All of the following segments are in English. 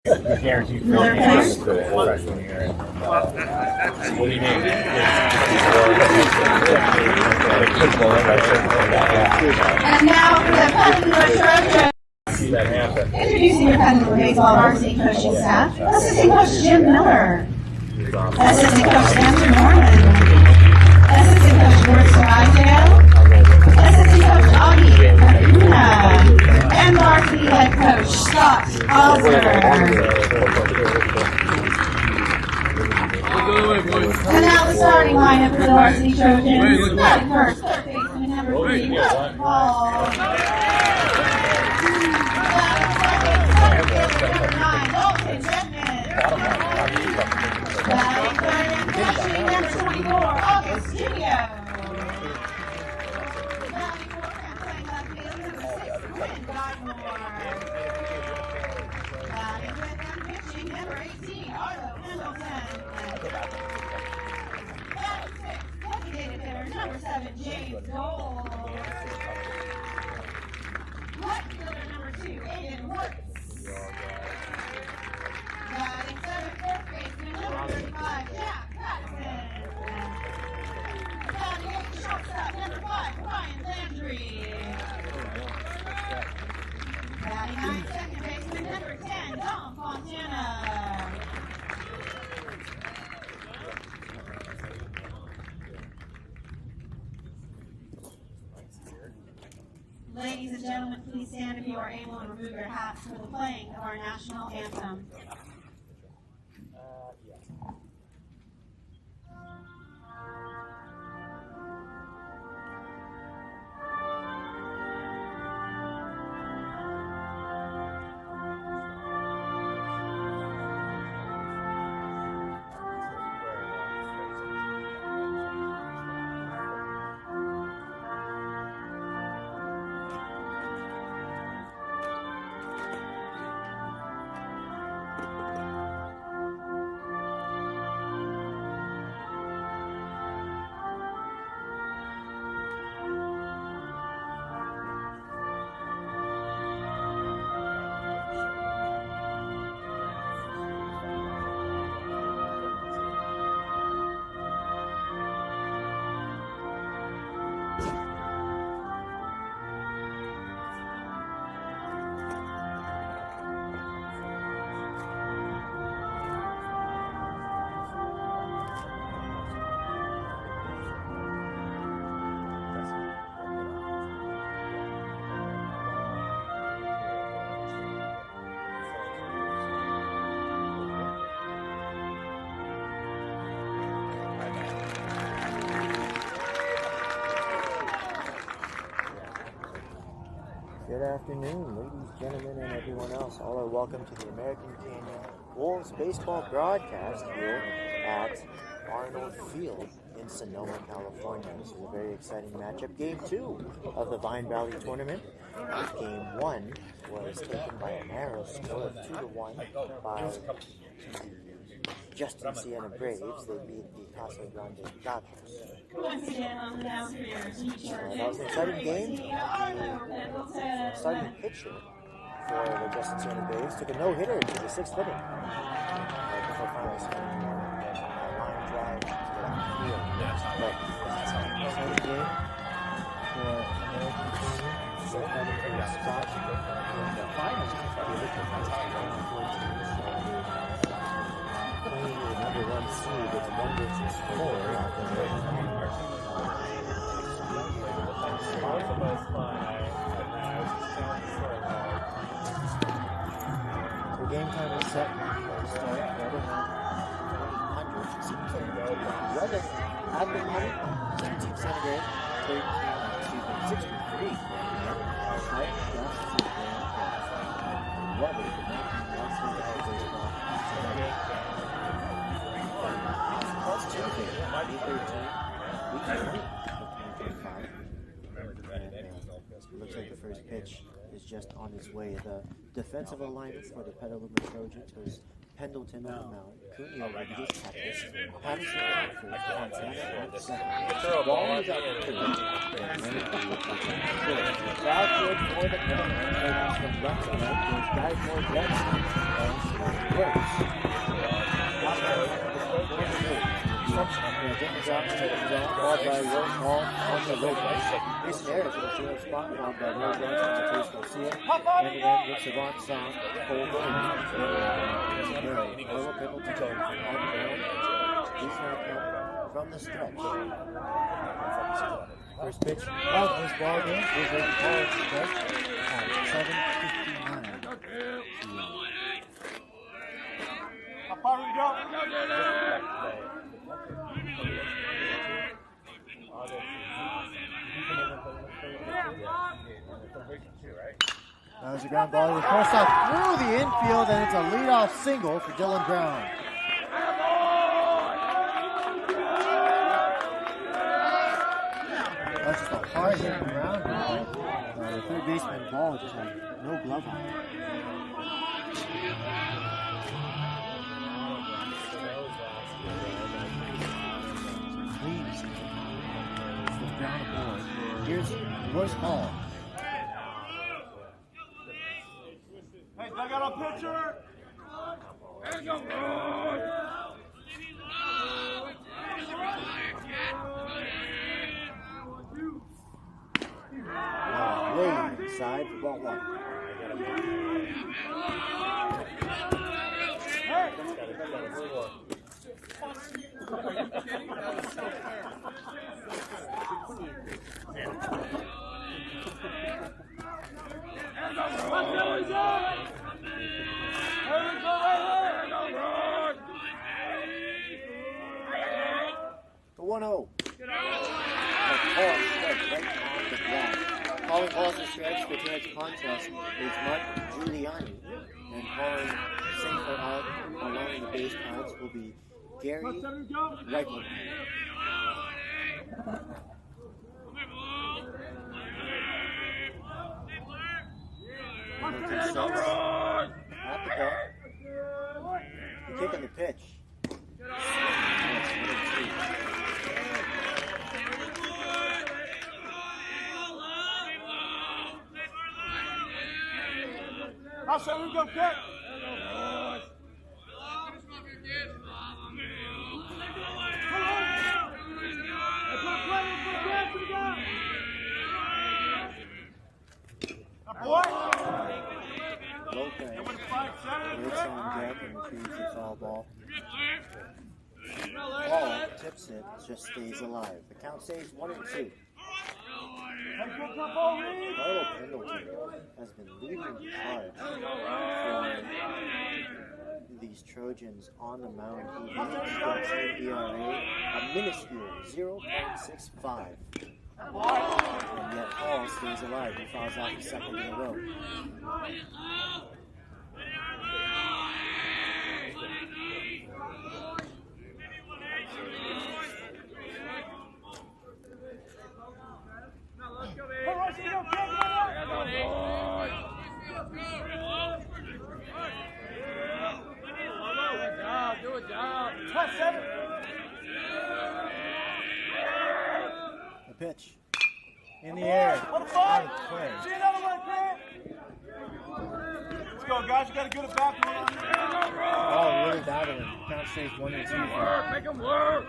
Guaranteed for the whole freshman year. What do you mean? And now for the Petaluma Trojans. That happened. Introducing your Petaluma baseball varsity coaching staff, Assistant Coach Jim Miller, Assistant Coach Andrew Norman, Assistant Coach Bruce Rydale, Assistant Coach Augie Caruna, and varsity head coach Scott Osler. And now the starting lineup for the varsity Trojans. Batting first, third baseman number 3, Paul. Number 7, James Gold. Left fielder number 2, Aiden Woods. Batting 7th, fourth baseman number 35, Jack Patterson. Batting 8th, shortstop number 5, Ryan Landry. Batting 9th, second baseman number 10, Dom Fontana. Ladies and gentlemen, please stand if you are able and remove your hats for the playing of our national anthem. Good afternoon, ladies, gentlemen, and everyone else. All are welcome to the American Canyon Wolves baseball broadcast here at Arnold Field in Sonoma, California. This is a very exciting matchup. Game 2 of the Vine Valley Tournament. Game 1 was taken by a narrow score of 2-1 by Justin Sienna Braves. They beat the Casa Grande Dodgers. Once again on the downstairs, That was an exciting game. The starting pitcher for the Justin Sienna Braves took a no-hitter into the 6th inning. Before finally scoring a line drive to the field. But it's an exciting game for American Canyon. So having to stop in the finals of the Olympic playing with number 1 seed, it's 1-4 after the So game time is set to start. Weather at the moment, 17 centigrade, 63. Weather, plus Tuesday, May 13th, week 2025. Looks like the first pitch is just on its way. The defensive alignment for the Petaluma Trojans was Pendleton on the mound, Cunha Rodriguez Cactus, Patterson for Fontana on second. Ball is out to third. Outfield for the Petaluma Trojans from left to right goes Guy Moore Jackson and first. James Johnson taking down, followed by Will Hall on the rope. Mason Harris will see a spot followed by Will Johnson to Chase Garcia. And then with Savant Song, Cole Williams. Little penalty on the ground. He's now come from the stretch. First pitch of this ball game is a college stretch at 7:59. How far we go? That was a ground ball. It was forced out through the infield, and it's a leadoff single for Dylan Brown. That's just a hard hitting ground ball. The third baseman ball just had no glove on it. Please. With Brown aboard. Here's Royce Hall. Hey, I got a pitcher. There you go, Way inside for ball one. The 1-0. Calling balls and strikes for tonight's contest is Mark Giuliani, and calling safer out along the base paths will be Gary Reichelman. At the ball. The kick on the pitch. I'll say we go kick. Lopez hits on deck and retrieves the foul ball. Ball tips it, just stays alive. The count stays 1-2. Carlo Pendleton has been leading the charge for these Trojans on the mound. He has an ERA, a minuscule 0.65. And yet Hall stays alive. He fouls off the second in a row. The pitch in the air. What a fun! See another one, Grant. Let's go, guys. You got to get it back. Oh, really bad of him. Count stays 1-2. Make him work.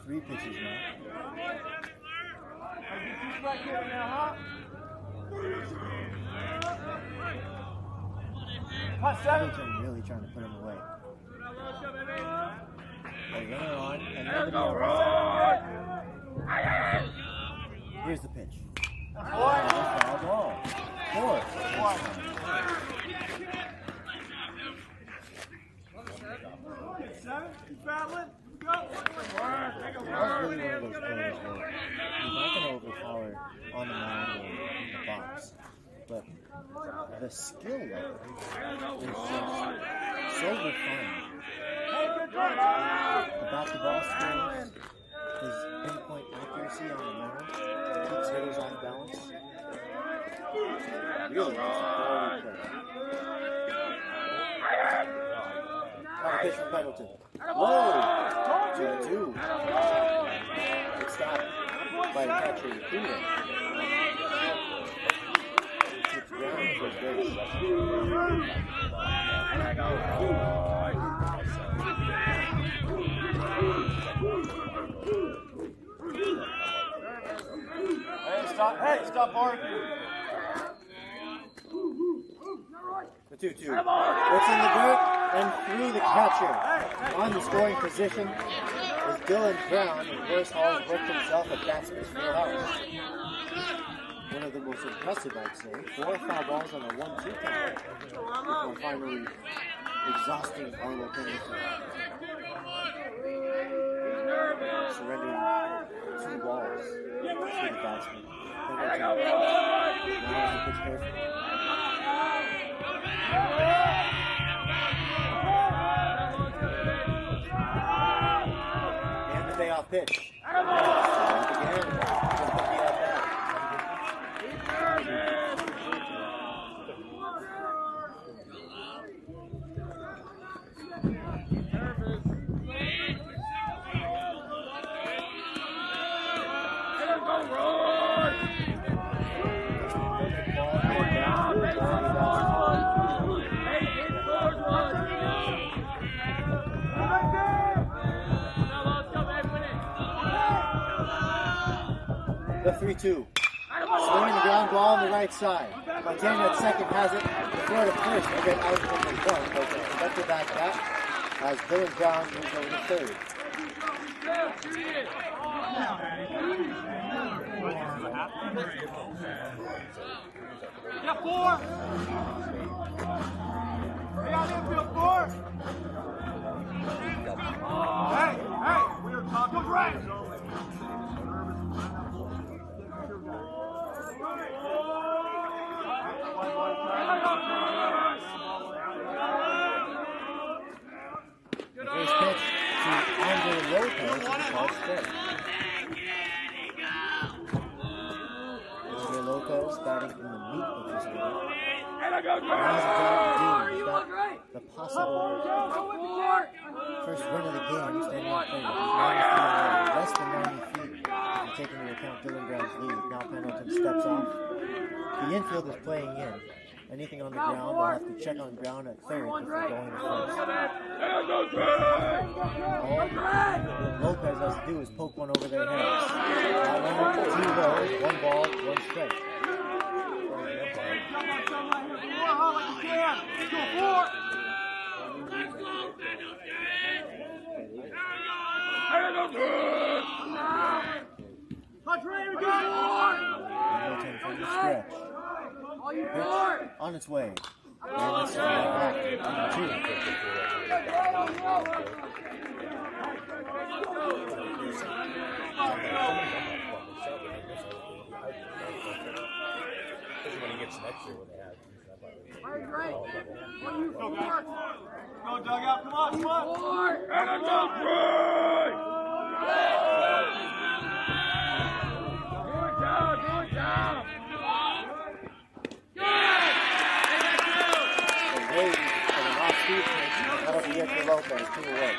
3 pitches now. He's back here now, huh? Pendleton really trying to put him away. They run it on, and here's the pitch. Foul ball. 4. He's battling. Go. That was really one of those players where he's not going to overpower on the mound or in the box, but the skill level is just so refined. The back-to-ball skills, his pinpoint accuracy on the mound, keeps hitters off balance. Really, that's a quality player. Got a pitch from Pendleton. Whoa! 2-2. Good stop by the catcher, Kuda. It's ground for base. Hey, stop barking. The 2-2. It's in the dirt and through the catcher. On the scoring position is Dylan Brown. Of course, Hall has worked himself at Batsman's Fieldhouse. One of the most impressive, I'd say. 4 foul balls on a 1-2 count. Before finally exhausting Arlo Pennington. Surrendering 2 balls to the batsman. Pennington now has to pitch carefully. And the payoff pitch. Again, just the payoff back. The 3-2. Swinging the ground ball on the right side. Montana at second has it. The throw to first. Again, out from the front. But expected back as Dylan Brown moves over to third. Yeah, 4. Hey, out infield 4. Hey, we are talking right. The first pitch to Andre Lopez is called straight. Andre Lopez batting in the meat of this game. Now has a job to do. He's got the possible first run of the game, standing on third. He's 90 feet away, less than 90 feet. And taking into account Dylan Brown's lead. Now Pendleton steps off. The infield is playing in. Anything on the ground, they'll have to check on ground at third before going to first. All Lopez has to do is poke one over their heads. That one, 2 lows, 1 ball, 1 strike. Hamilton from the stretch. Pitch on its way. And it's back. 2. When he gets next year, when they have. Go, dugout. Come on. And it's up, Good job. Waiting for the off-speed pitch. That'll be it for Lopez. 2 away.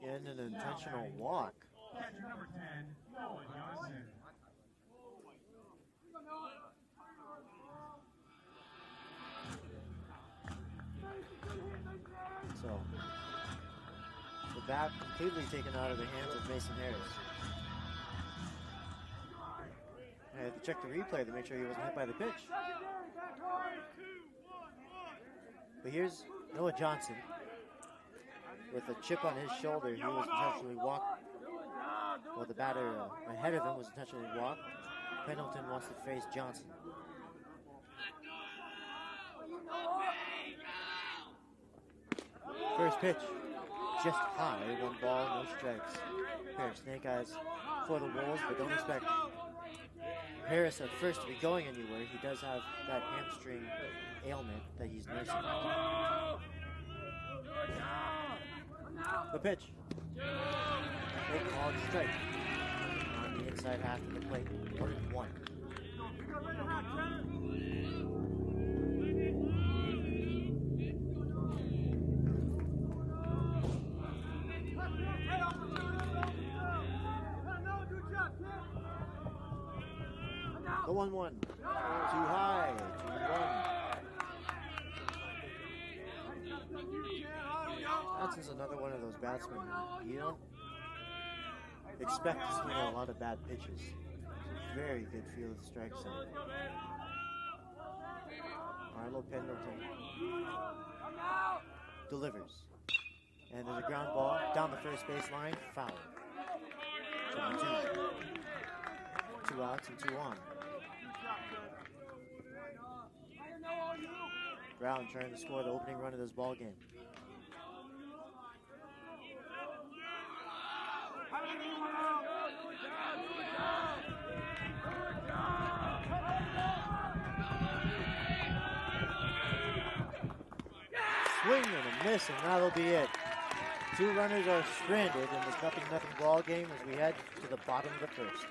And an intentional walk. So, the bat completely taken out of the hands of Mason Harris. I had to check the replay to make sure he wasn't hit by the pitch. But here's Noah Johnson with a chip on his shoulder. He was intentionally walked. Well, the batter ahead of him was intentionally walked. Pendleton wants to face Johnson. First pitch, just high, 1 ball, no strikes. Pair of snake eyes for the Wolves, but don't expect Harris at first to be going anywhere. He does have that hamstring ailment that he's nursing. The pitch. They called strike on the inside half of the plate. 1-1. 1-1. Too high. 2-1. That's another one of those batsmen. You don't expect to swing a lot of bad pitches. Very good field of strike zone. Arnold Pendleton delivers. And there's a ground ball down the first base line. Foul. 2 outs and 2 on. Brown trying to score the opening run of this ball game. Swing and a miss, and that'll be it. 2 runners are stranded in this 0-0 ball game as we head to the bottom of the first.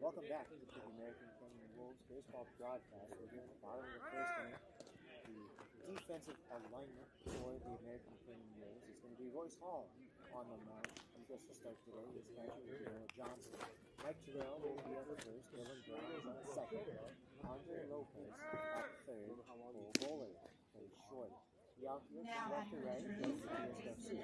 Welcome back to the American Premier Wolves baseball broadcast. We're here at the bottom of the first inning. The defensive alignment for the American Premier Wolves is going to be Royce Hall on the mound. He's supposed to start today. He's catching with Darrell Johnson. Mike Terrell will be at first. Dylan Brown is on second. Andre Lopez at third. Cole Bowler plays short. The outfield from left to right goes to TSFC.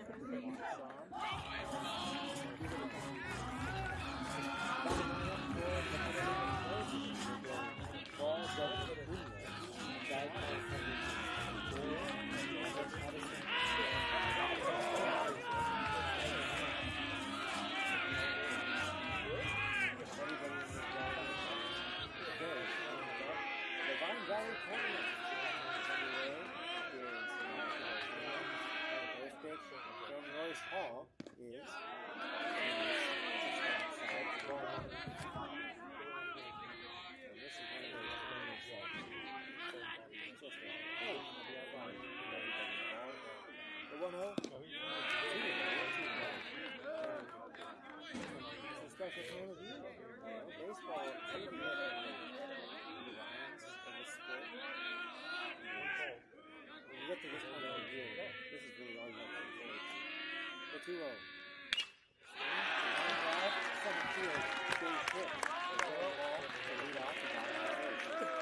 Ball down to the window. The Vine Valley Tournament first pitch from Royce Hall is the 1-0. It's a special time of year. Baseball is the lines of the sport. When you get to this point of the year, this is really all you have to do. The 2-0. Line drive, center field, base hit. The ball to lead off the bottom of the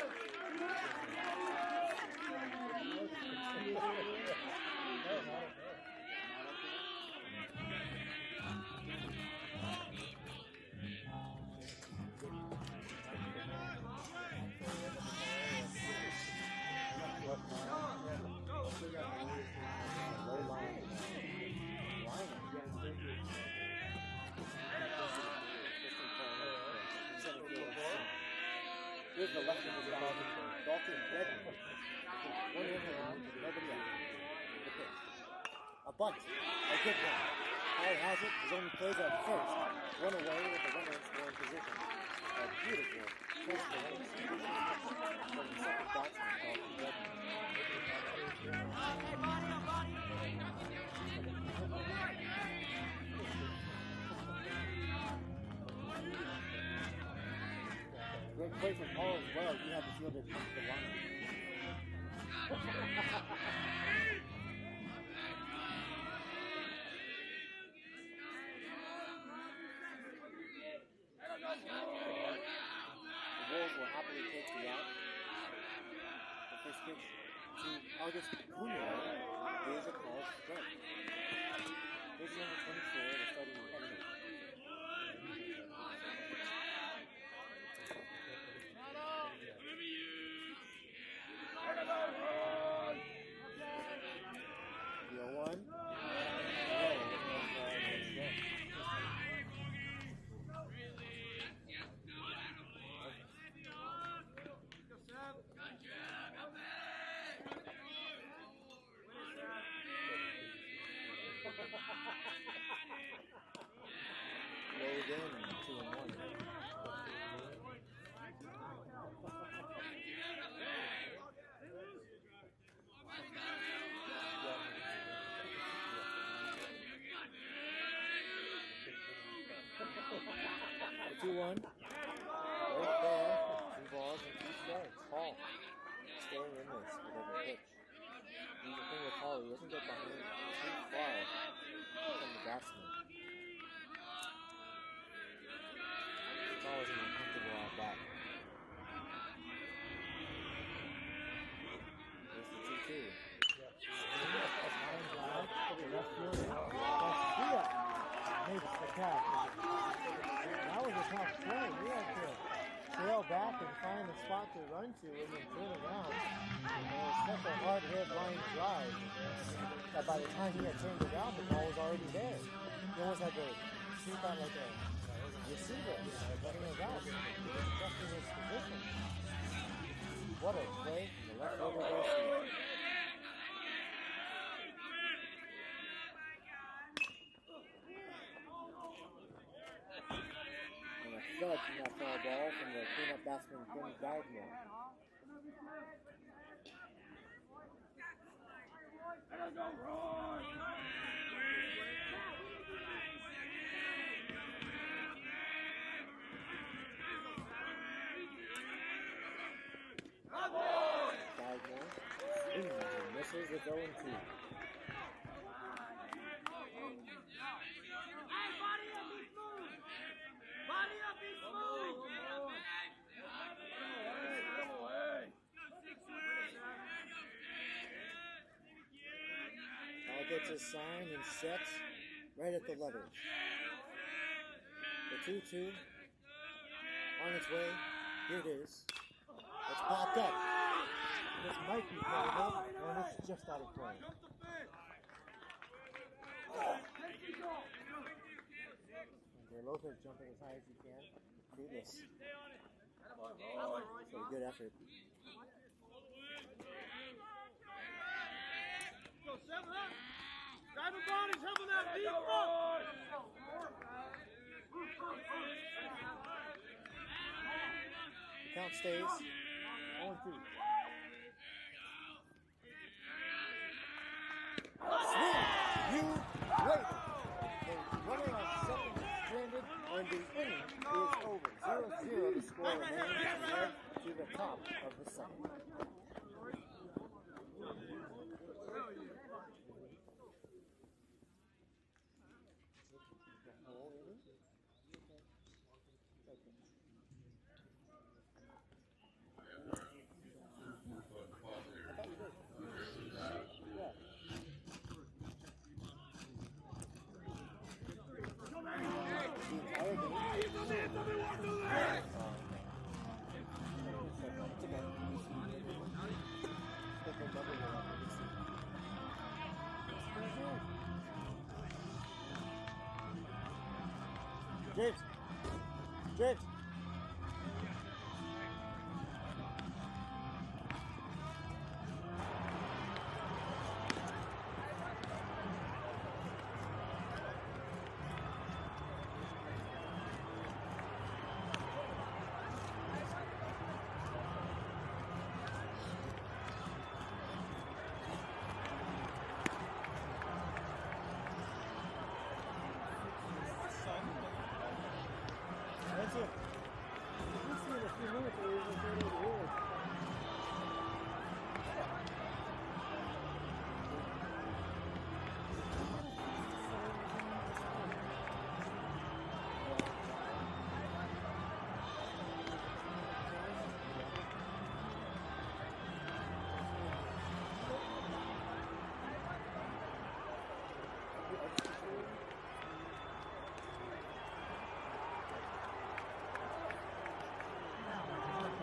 Here's the left of the ball. ball team, Redmond. One in around, nobody out. The pitch. A bunt. A good one. Howard has it. His only plays at first. One away with the runner in scoring position. A beautiful catch for him. From the second batsman, Dalton Redmond. Great play from Paul as well. You have the fielder pump the line. The Wolves will happily take the out. The first pitch to August Cunha is a called strike. This is number 24, the starting heavyweight. The 0-1. Load in 2-1. The 2-1. Right there. 2 balls and 2 strikes. Hall staying in this with every pitch. And the thing with Hall, he doesn't get behind too far from the batsman. Hall isn't uncomfortable at that. There's the 2-2. That was a tough play. We had to sail back and find a spot to run to and then turn around. And it was such a hard hit line drive that by the time he had turned around, the ball was already there. He almost had to shoot out like a receiver, letting it out, adjusting his position. What a play from the left over goes. And a thud from that foul ball from the cleanup batsman, Benny Gardner. Gardner swings and misses with 0-2. Body up, be smooth! All gets his sign and sets right at the letters. The 2-2 on its way. Here it is. It's popped up. This might be playable, and it's just out of play. Okay, Lopez jumping as high as he can through this. So a good effort. Go 7 up! Drive the bodies, help him out, deep up! The count stays 0-2. Swing! You wait! The runner on second is stranded, and the inning is over. 0-0 the score remains led to the top of the second. James! James!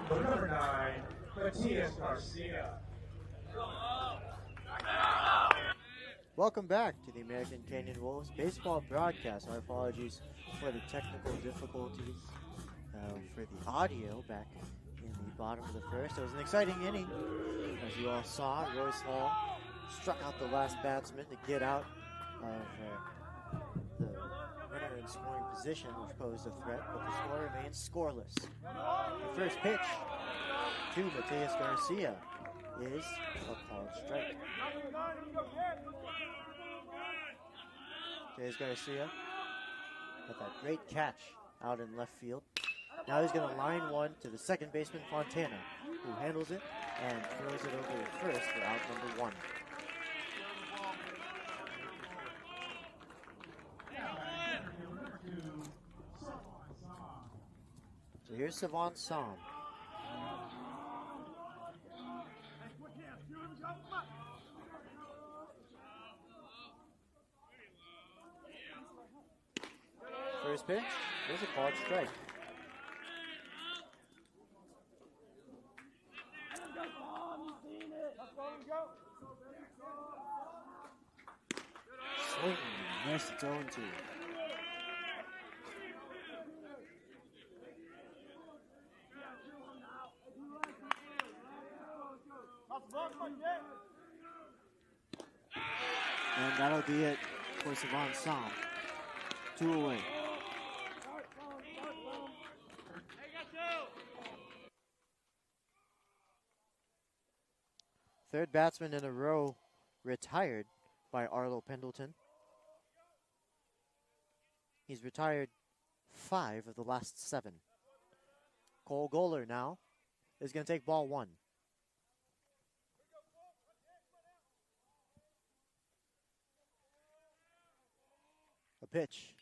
the number 9, Matias Garcia. Welcome back to the American Canyon Wolves baseball broadcast. Our apologies for the technical difficulties for the audio back in the bottom of the first. It was an exciting inning. As you all saw, Royce Hall struck out the last batsman to get out of the runner in scoring position, which posed a threat, but the score remains scoreless. The first pitch to Matias Garcia is a called strike. Matias Garcia with that great catch out in left field. Now he's going to line one to the second baseman, Fontana, who handles it and throws it over to first for out number 1. So here's Savon Som. First pitch, there's a called strike. Swing, missed its own 2. And that'll be it for Savon Som. 2 away. Third batsman in a row retired by Arlo Pendleton. He's retired 5 of the last 7. Cole Goller now is going to take ball 1. A pitch.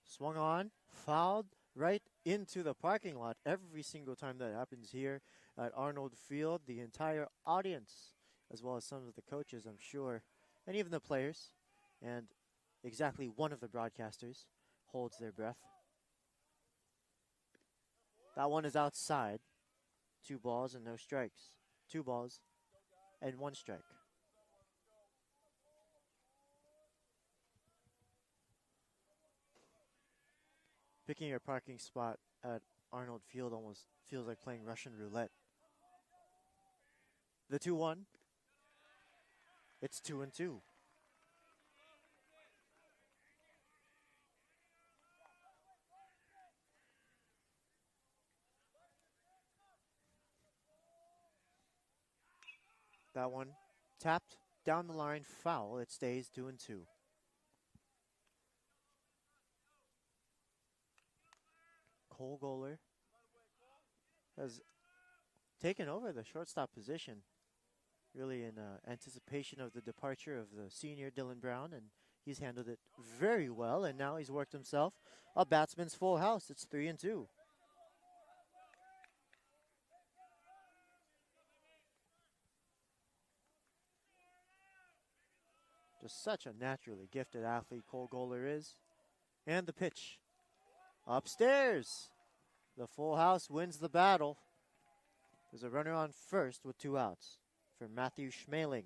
Swung on, fouled right into the parking lot. Every single time that happens here at Arnold Field, the entire audience, as well as some of the coaches, I'm sure, and even the players, and exactly one of the broadcasters holds their breath. That one is outside. 2 balls and no strikes. 2 balls and 1 strike. Picking your parking spot at Arnold Field almost feels like playing Russian roulette. The 2-1. It's 2-2. That one tapped down the line, foul. It stays 2-2. Cole Goller has taken over the shortstop position, really in anticipation of the departure of the senior Dylan Brown, and he's handled it very well, and now he's worked himself a batsman's full house. It's 3-2. Just such a naturally gifted athlete Cole Goller is. And the pitch. Upstairs. The full house wins the battle. There's a runner on first with 2 outs for Matthew Schmeling.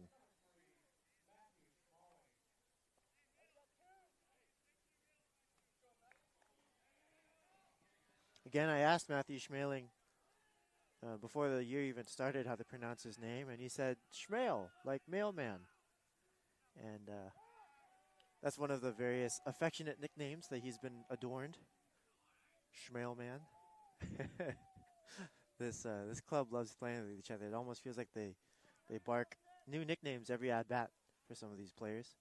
Again, I asked Matthew Schmeling before the year even started how to pronounce his name, and he said Schmale, like mailman. And that's one of the various affectionate nicknames that he's been adorned. Schmale Man. This club loves playing with each other. It almost feels like they bark new nicknames every at-bat for some of these players.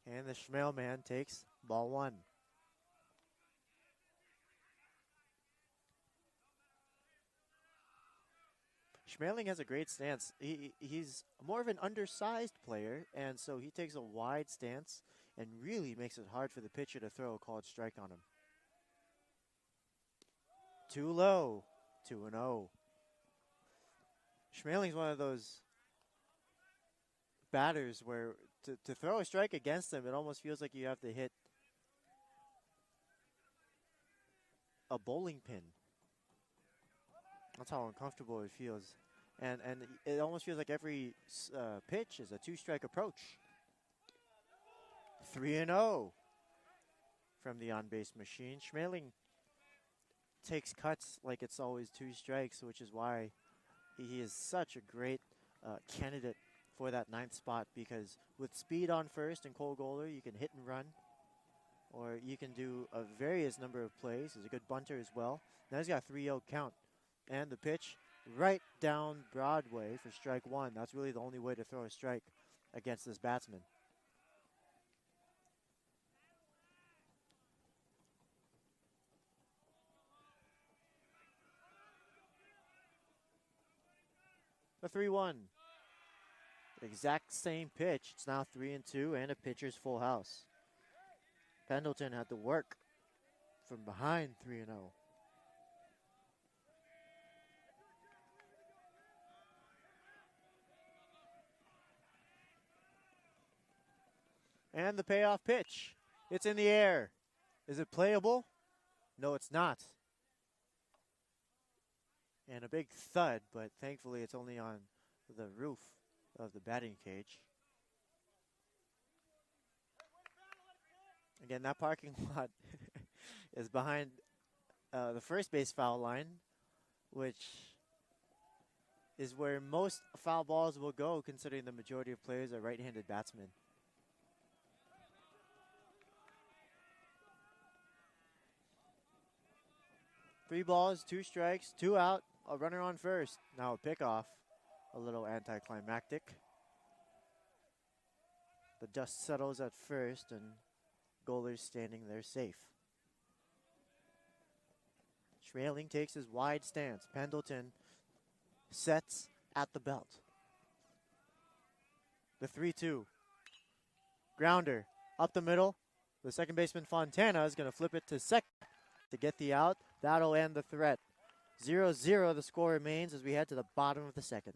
And the Schmale Man takes ball 1. Schmeling has a great stance. He's more of an undersized player, and so he takes a wide stance and really makes it hard for the pitcher to throw a called strike on him. Too low, 2-0. Schmeling's one of those batters where to throw a strike against him, it almost feels like you have to hit a bowling pin. That's how uncomfortable it feels. And it almost feels like every pitch is a two-strike approach. 3-0 from the on-base machine. Schmeling takes cuts like it's always two strikes, which is why he is such a great candidate for that ninth spot, because with speed on first and Cole Goller, you can hit and run, or you can do a various number of plays. He's a good bunter as well. Now he's got a 3-0 count. And the pitch right down Broadway for strike one. That's really the only way to throw a strike against this batsman. The 3-1. Exact same pitch. It's now 3-2 and a pitcher's full house. Pendleton had to work from behind 3-0. And the payoff pitch. It's in the air. Is it playable? No, it's not. And a big thud, but thankfully it's only on the roof of the batting cage. Again, that parking lot is behind the first base foul line, which is where most foul balls will go, considering the majority of players are right-handed batsmen. Three balls, two strikes, two out, a runner on first. Now a pickoff, a little anticlimactic. The dust settles at first and Goller's standing there safe. Schmeling takes his wide stance. Pendleton sets at the belt. The 3-2. Grounder up the middle. The second baseman Fontana is going to flip it to second to get the out. That'll end the threat. 0-0 the score remains as we head to the bottom of the second.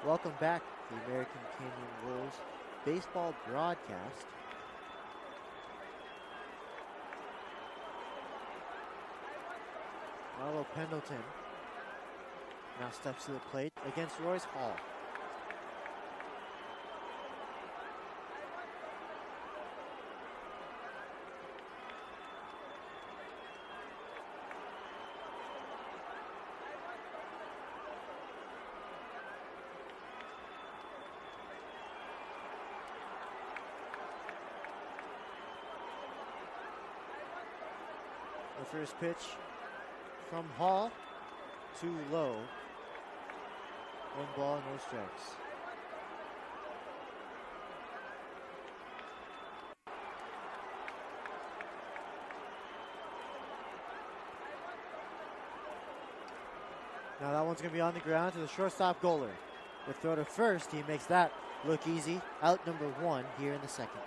Welcome back to the American Canyon Wolves baseball broadcast. Marlo Pendleton now steps to the plate against Royce Hall. The first pitch from Hall, too low. 1 ball, no strikes. Now that one's going to be on the ground to the shortstop goaler. The throw to first, he makes that look easy. Out number 1 here in the second.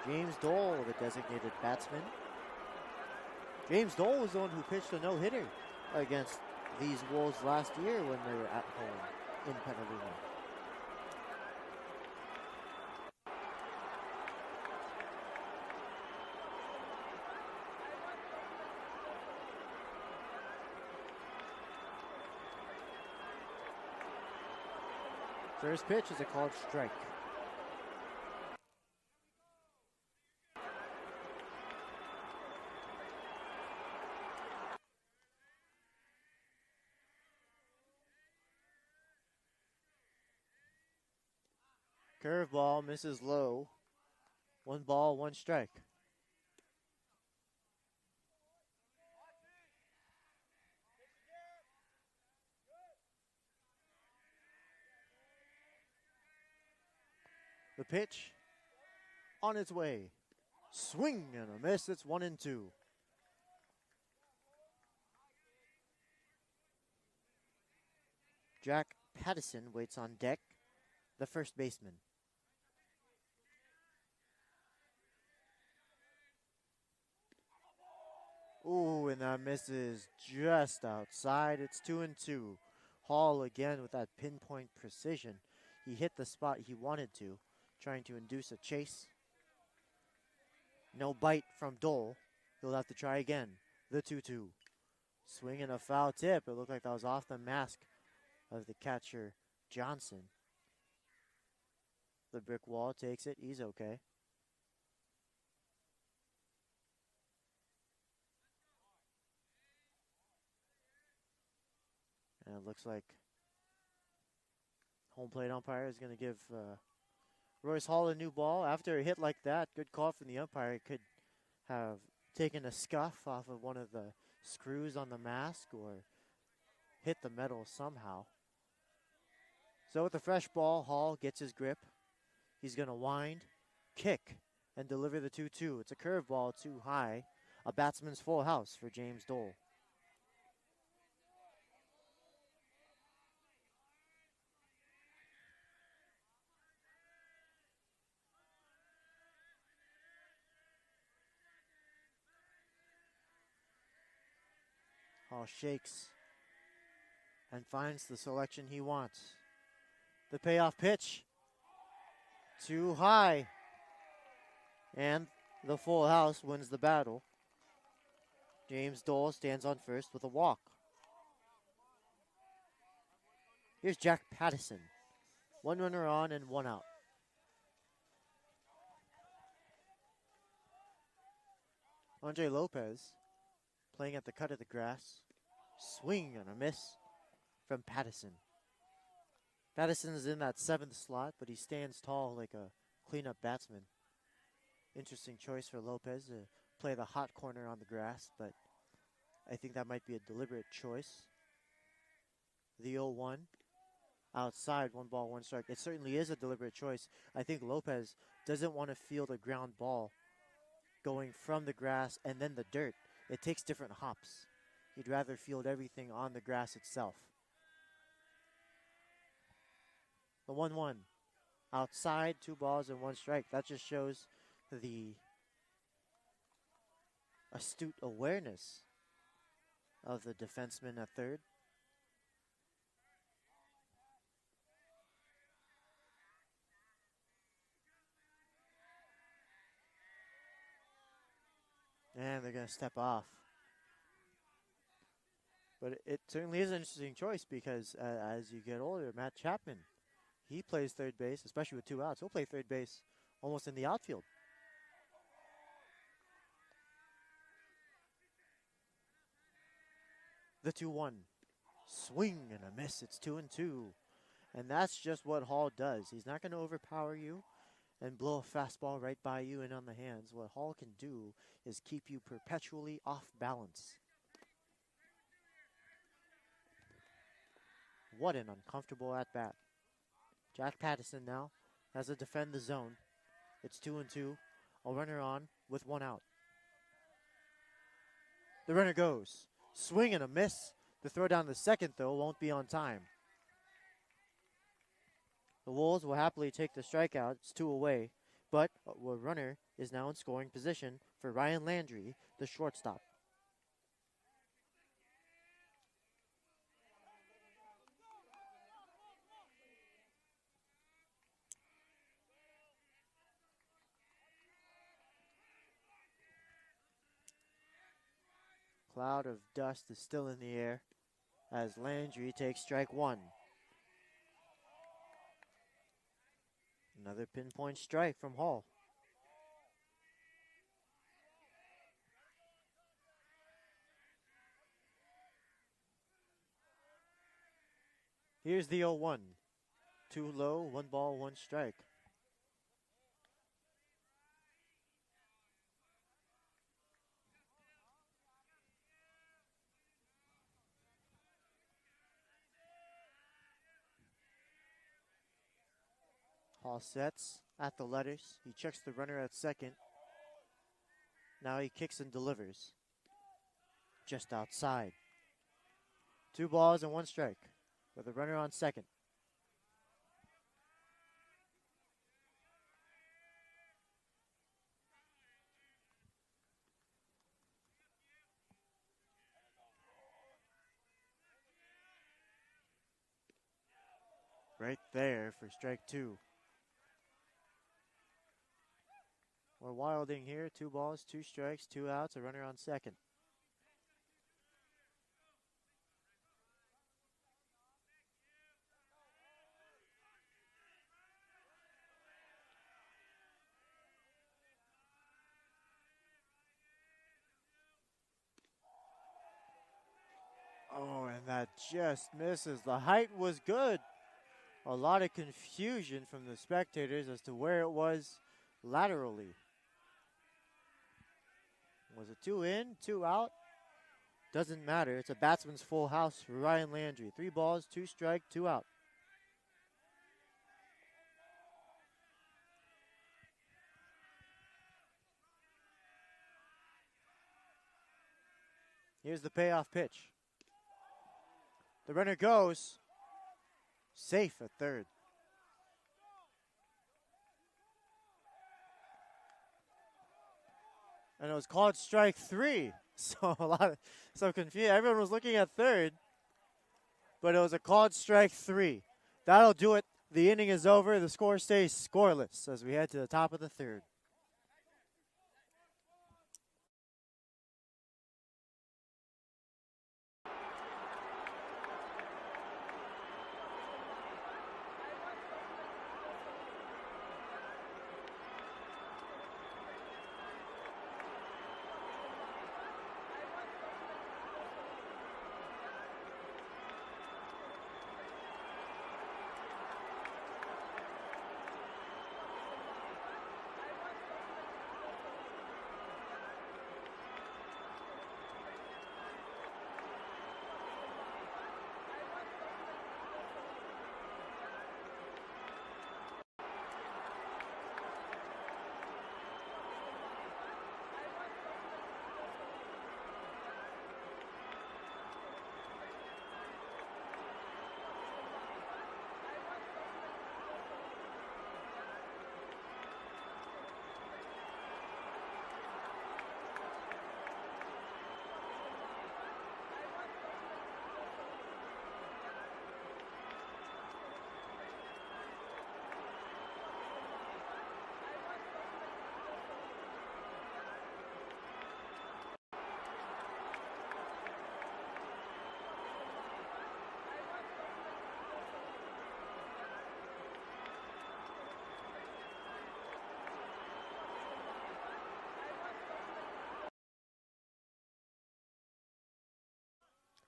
James Dole, the designated batsman. James Dole was the one who pitched a no-hitter against these Wolves last year when they were at home in Petaluma. First pitch is a called strike. Curveball misses low. 1 ball, 1 strike. The pitch on its way. Swing and a miss. It's 1-2. Jack Pattison waits on deck, the first baseman. Ooh, and that misses just outside. It's 2-2. Hall again with that pinpoint precision. He hit the spot he wanted to, trying to induce a chase. No bite from Dole. He'll have to try again. The 2-2. Swing and a foul tip. It looked like that was off the mask of the catcher, Johnson. The brick wall takes it. He's okay. And it looks like home plate umpire is going to give Royce Hall a new ball. After a hit like that, good call from the umpire. It could have taken a scuff off of one of the screws on the mask or hit the metal somehow. So with a fresh ball, Hall gets his grip. He's going to wind, kick, and deliver the 2-2. It's a curveball too high. A batsman's full house for James Dole. Hall shakes and finds the selection he wants. The payoff pitch, too high. And the full house wins the battle. James Dole stands on first with a walk. Here's Jack Pattison. 1 runner on and 1 out. Andre Lopez playing at the cut of the grass. Swing and a miss from Pattison. Pattison is in that 7th slot, but he stands tall like a cleanup batsman. Interesting choice for Lopez to play the hot corner on the grass, but I think that might be a deliberate choice. The 0-1 outside, 1 ball, 1 strike. It certainly is a deliberate choice. I think Lopez doesn't want to field a ground ball going from the grass and then the dirt. It takes different hops. He'd rather field everything on the grass itself. The 1-1 outside, 2 balls and 1 strike. That just shows the astute awareness of the defenseman at third. And they're going to step off. But it certainly is an interesting choice because as you get older, Matt Chapman, he plays third base, especially with 2 outs. He'll play third base almost in the outfield. The 2-1. Swing and a miss. It's 2-2. And that's just what Hall does. He's not going to overpower you and blow a fastball right by you and on the hands. What Hall can do is keep you perpetually off balance. What an uncomfortable at-bat. Jack Pattison now has to defend the zone. It's 2-2. A runner on with one out. The runner goes. Swing and a miss. The throw down the second, though, won't be on time. The Wolves will happily take the strikeout. It's 2 away. But a runner is now in scoring position for Ryan Landry, the shortstop. Cloud of dust is still in the air as Landry takes strike one. Another pinpoint strike from Hall. Here's the 0-1. Too low, 1 ball, 1 strike. Hall sets at the letters. He checks the runner at second. Now he kicks and delivers. Just outside. 2 balls and 1 strike with a runner on second. Right there for strike 2. We're wilding here. 2 balls, 2 strikes, 2 outs, a runner on second. Oh, and that just misses. The height was good. A lot of confusion from the spectators as to where it was laterally. Was it 2 in, 2 out? Doesn't matter. It's a batsman's full house for Ryan Landry. 3 balls, 2 strike, 2 out. Here's the payoff pitch. The runner goes. Safe at third. And it was called strike 3. So confused. Everyone was looking at third, but it was a called strike 3. That'll do it. The inning is over. The score stays scoreless as we head to the top of the third.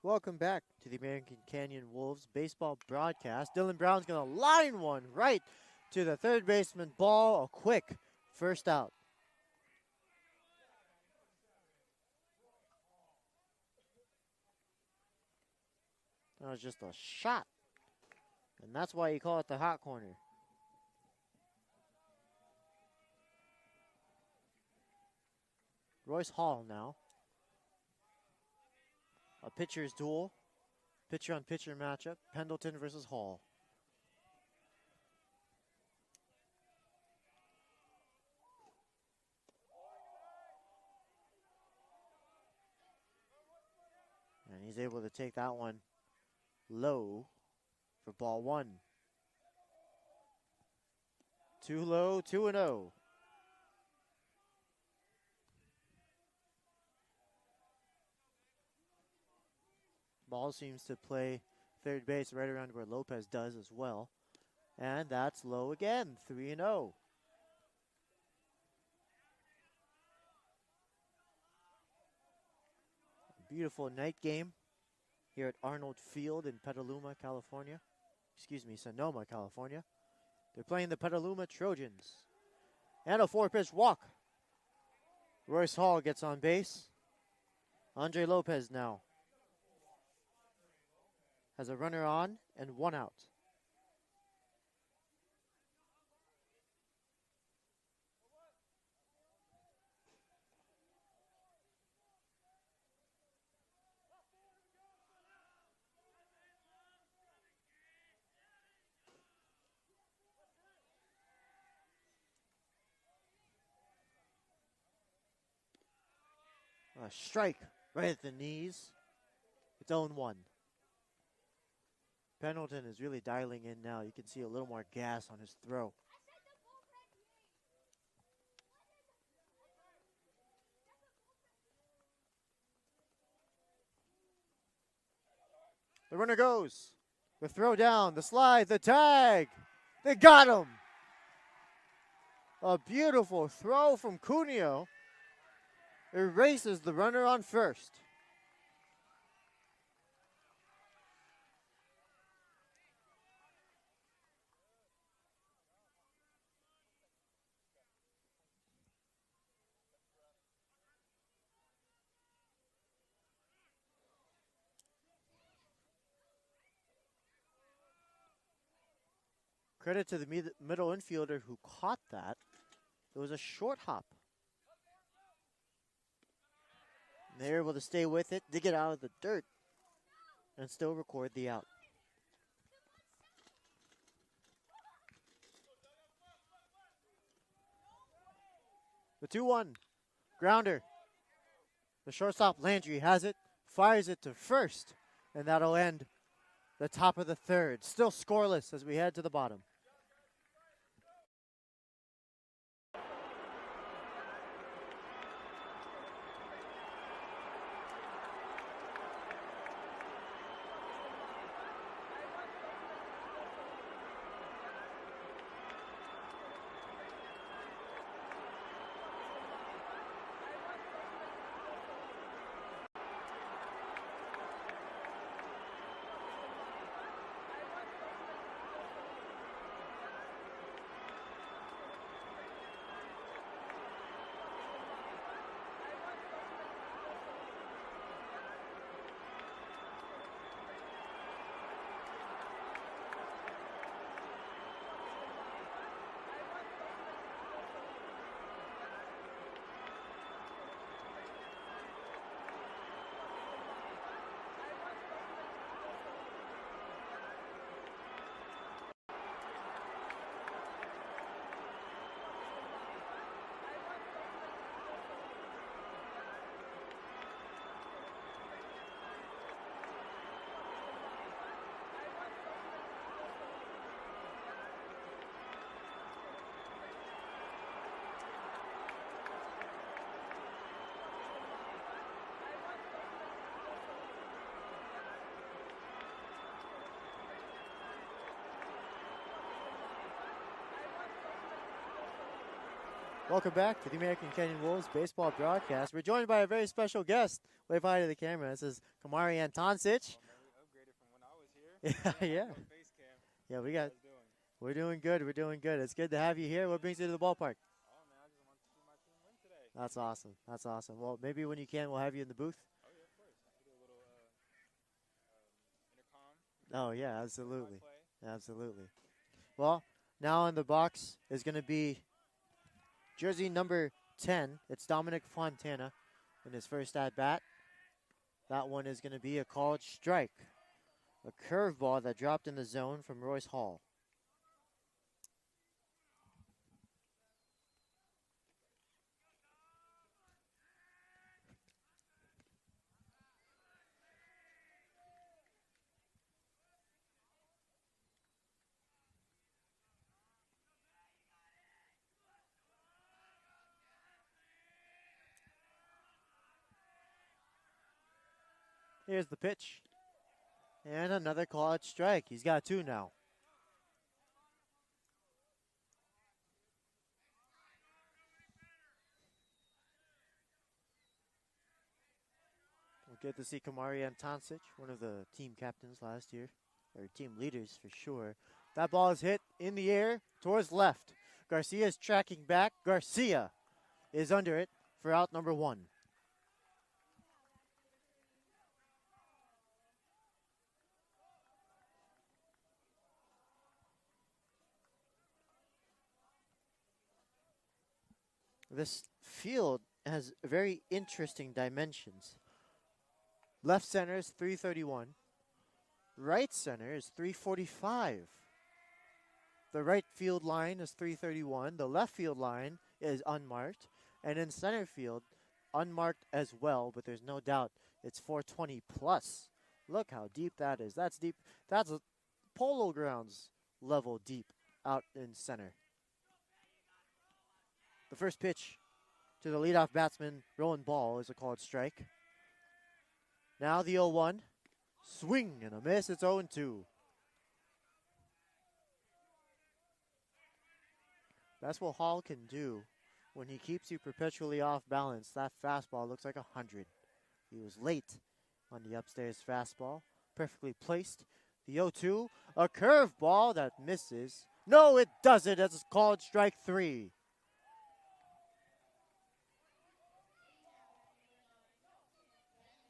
Welcome back to the American Canyon Wolves baseball broadcast. Dylan Brown's going to line one right to the third baseman. Ball, a quick first out. That was just a shot. And that's why you call it the hot corner. Royce Hall now. A pitcher's duel. Pitcher-on-pitcher matchup. Pendleton versus Hall. And he's able to take that one low for ball one. Too low, 2-0. Ball seems to play third base right around where Lopez does as well. And that's low again, 3-0. Beautiful night game here at Arnold Field in Petaluma, California. Excuse me, Sonoma, California. They're playing the Petaluma Trojans. And a 4-pitch walk. Royce Hall gets on base. Andre Lopez now has a runner on and 1 out. A strike right at the knees. It's 0-1. Pendleton is really dialing in now. You can see a little more gas on his throw. The runner goes. The throw down, the slide, the tag. They got him. A beautiful throw from Cuneo. Erases the runner on first. Credit to the middle infielder who caught that. It was a short hop. And they're able to stay with it, dig it out of the dirt, and still record the out. The 2-1 grounder. The shortstop Landry has it, fires it to first, and that'll end the top of the third. Still scoreless as we head to the bottom. Welcome back to the American Canyon Wolves baseball broadcast. We're joined by a very special guest. Wave hi to the camera. This is Kamari Antoncic. Yeah. Yeah, we're doing good. We're doing good. It's good to have you here. What brings you to the ballpark? Oh, man, I just want to see my team win today. That's awesome. That's awesome. Well, maybe when you can, we'll have you in the booth. Oh, yeah, of course. I can do a little intercom. Oh, yeah, absolutely. Absolutely. Well, now in the box is going to be jersey number 10. It's Dominic Fontana in his first at bat. That one is going to be a called strike. A curveball that dropped in the zone from Royce Hall. Here's the pitch. And another called strike. He's got 2 now. We'll get to see Kamari Antancic, one of the team captains last year, or team leaders for sure. That ball is hit in the air towards left. Garcia is tracking back. Garcia is under it for out number 1. This field has very interesting dimensions. Left center is 331. Right center is 345. The right field line is 331. The left field line is unmarked. And in center field, unmarked as well, but there's no doubt it's 420 plus. Look how deep that is. That's deep. That's a Polo Grounds level deep out in center. The first pitch to the leadoff batsman, Rowan Ball, is a called strike. Now the 0-1. Swing and a miss. It's 0-2. That's what Hall can do when he keeps you perpetually off balance. That fastball looks like 100. He was late on the upstairs fastball. Perfectly placed. The 0-2. A curveball that misses. No, it doesn't. That's called strike 3.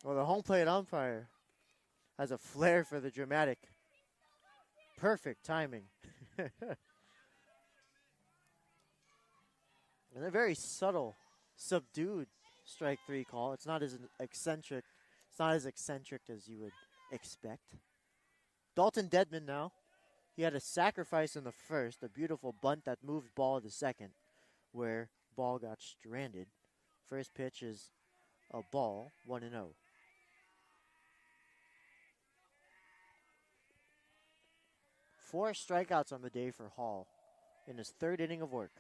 Well, the home plate umpire has a flair for the dramatic. Perfect timing. And a very subtle, subdued strike 3 call. It's not as eccentric. It's not as eccentric as you would expect. Dalton Dedman now. He had a sacrifice in the first, a beautiful bunt that moved Ball to second, where Ball got stranded. First pitch is a ball, 1-0. 4 strikeouts on the day for Hall in his 3rd inning of work.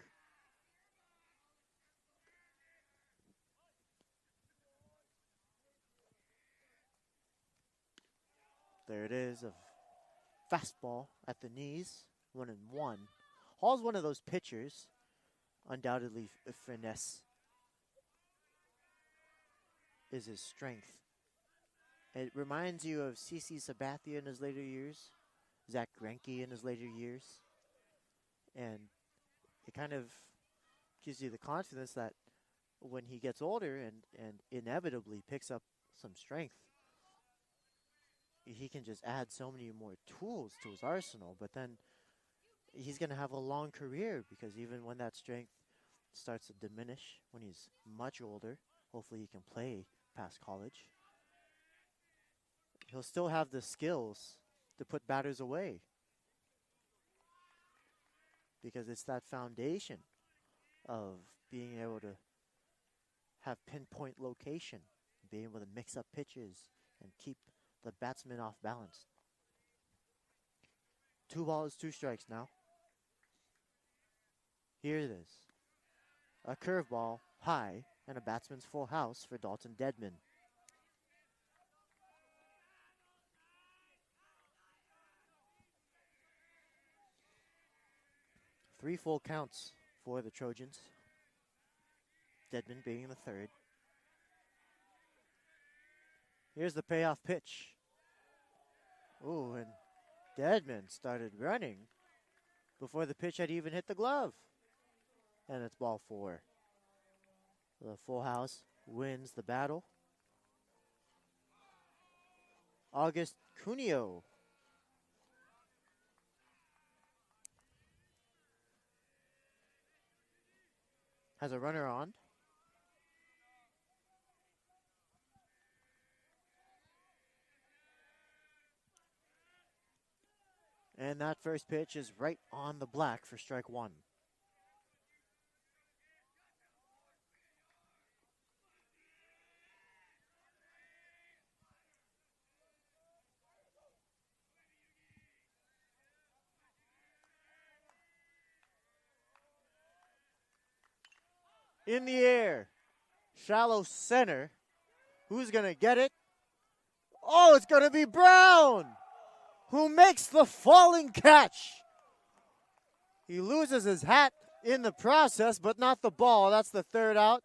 There it is, a fastball at the knees, 1-1. Hall's one of those pitchers, undoubtedly finesse is his strength. It reminds you of CC Sabathia in his later years, Zach Greinke in his later years, and it kind of gives you the confidence that when he gets older and inevitably picks up some strength, he can just add so many more tools to his arsenal, but then he's going to have a long career because even when that strength starts to diminish when he's much older, hopefully he can play past college, he'll still have the skills to put batters away because it's that foundation of being able to have pinpoint location, being able to mix up pitches and keep the batsman off balance. 2 balls, 2 strikes now. Here it is. A curveball high and a batsman's full house for Dalton Dedman. 3 full counts for the Trojans. Dedman being the 3rd. Here's the payoff pitch. Ooh, and Dedman started running before the pitch had even hit the glove. And it's ball 4. The full house wins the battle. August Cuneo has a runner on. And that first pitch is right on the black for strike one. In the air, shallow center. Who's going to get it? Oh, it's going to be Brown, who makes the falling catch. He loses his hat in the process, but not the ball. That's the third out.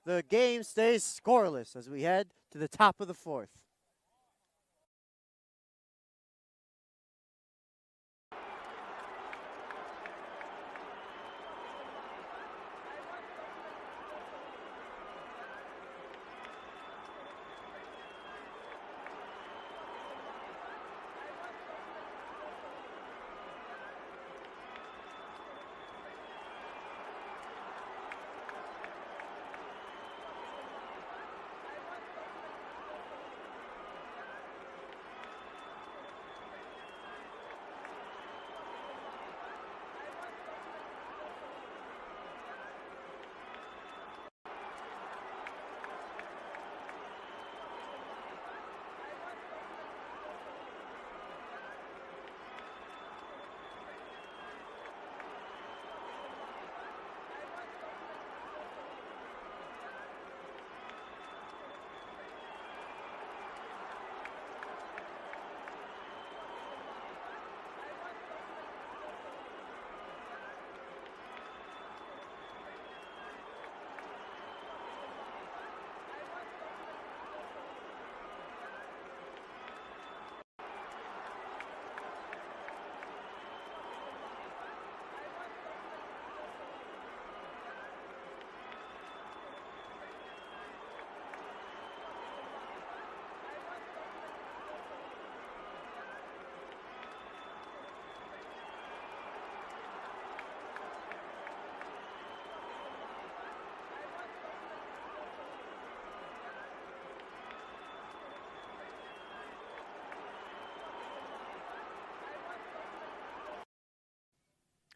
The game stays scoreless as we head to the top of the fourth.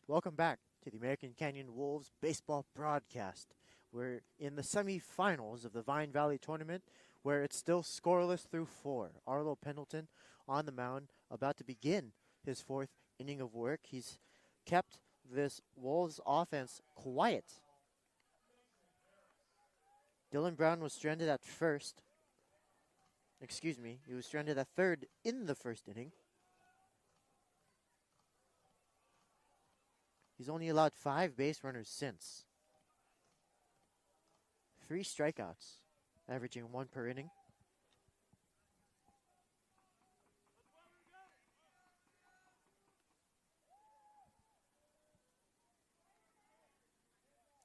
Welcome back to the American Canyon Wolves baseball broadcast. We're in the semifinals of the Vine Valley tournament, where it's still scoreless through 4. Arlo Pendleton on the mound, about to begin his 4th inning of work. He's kept this Wolves offense quiet. Dylan Brown was stranded at first. He was stranded at third in the first inning. He's only allowed 5 base runners since. 3 strikeouts, averaging 1 per inning.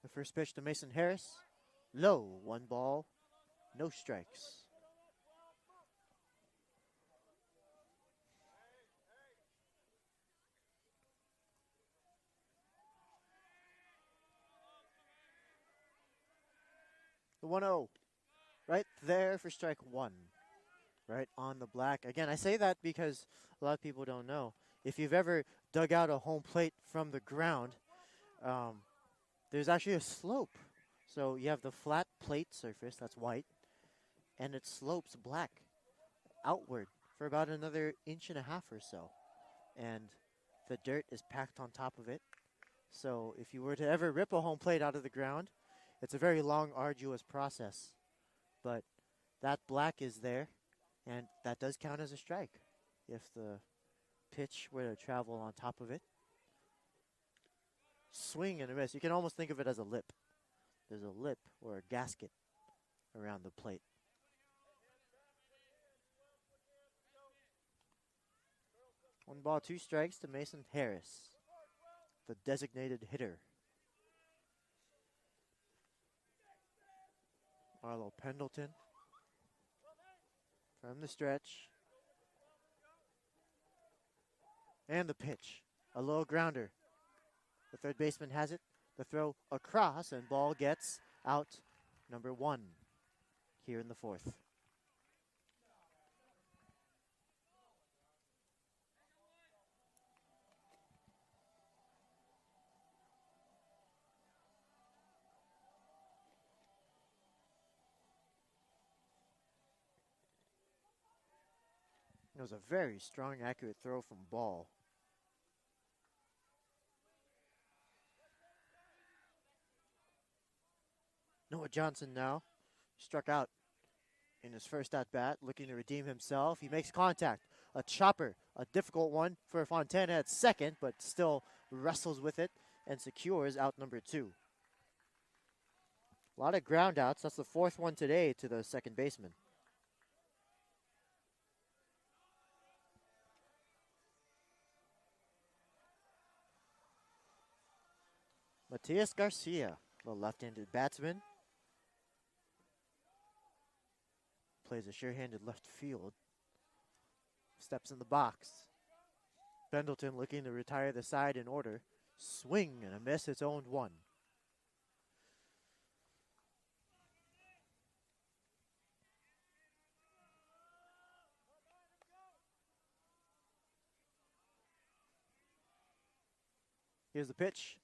The first pitch to Mason Harris. Low, 1 ball, no strikes. The 1-0, right there for strike 1, right on the black. Again, I say that because a lot of people don't know. If you've ever dug out a home plate from the ground, there's actually a slope. So you have the flat plate surface, that's white, and it slopes black outward for about another 1.5 inches or so. And the dirt is packed on top of it. So if you were to ever rip a home plate out of the ground, it's a very long, arduous process, but that black is there, and that does count as a strike if the pitch were to travel on top of it. Swing and a miss. You can almost think of it as a lip. There's a lip or a gasket around the plate. One ball, 2 strikes to Mason Harris, the designated hitter. Arlo Pendleton from the stretch. And the pitch. A low grounder. The third baseman has it. The throw across, and ball gets out number 1 here in the 4th. was a very strong, accurate throw from Ball. Noah Johnson now struck out in his first at bat, looking to redeem himself. He makes contact. A chopper, a difficult one for Fontana at second, but still wrestles with it and secures out number 2. A lot of ground outs. That's the 4th one today to the second baseman. Matias Garcia, the left-handed batsman, plays a sure-handed left field. Steps in the box. Pendleton looking to retire the side in order. Swing and a miss. It's 0-1. Here's the pitch.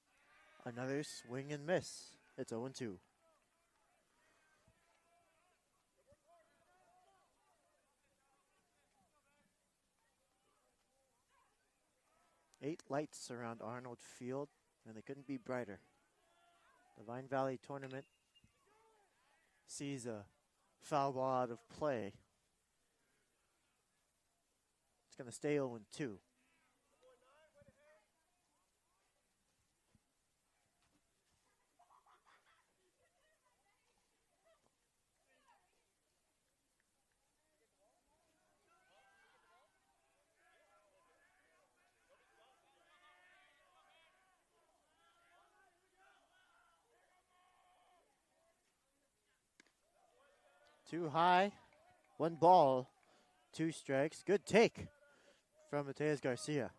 Another swing and miss. It's 0-2. Eight lights around Arnold Field, and they couldn't be brighter. The Vine Valley tournament sees a foul ball out of play. It's going to stay 0-2. Too high, 1 ball, 2 strikes. Good take from Matias Garcia.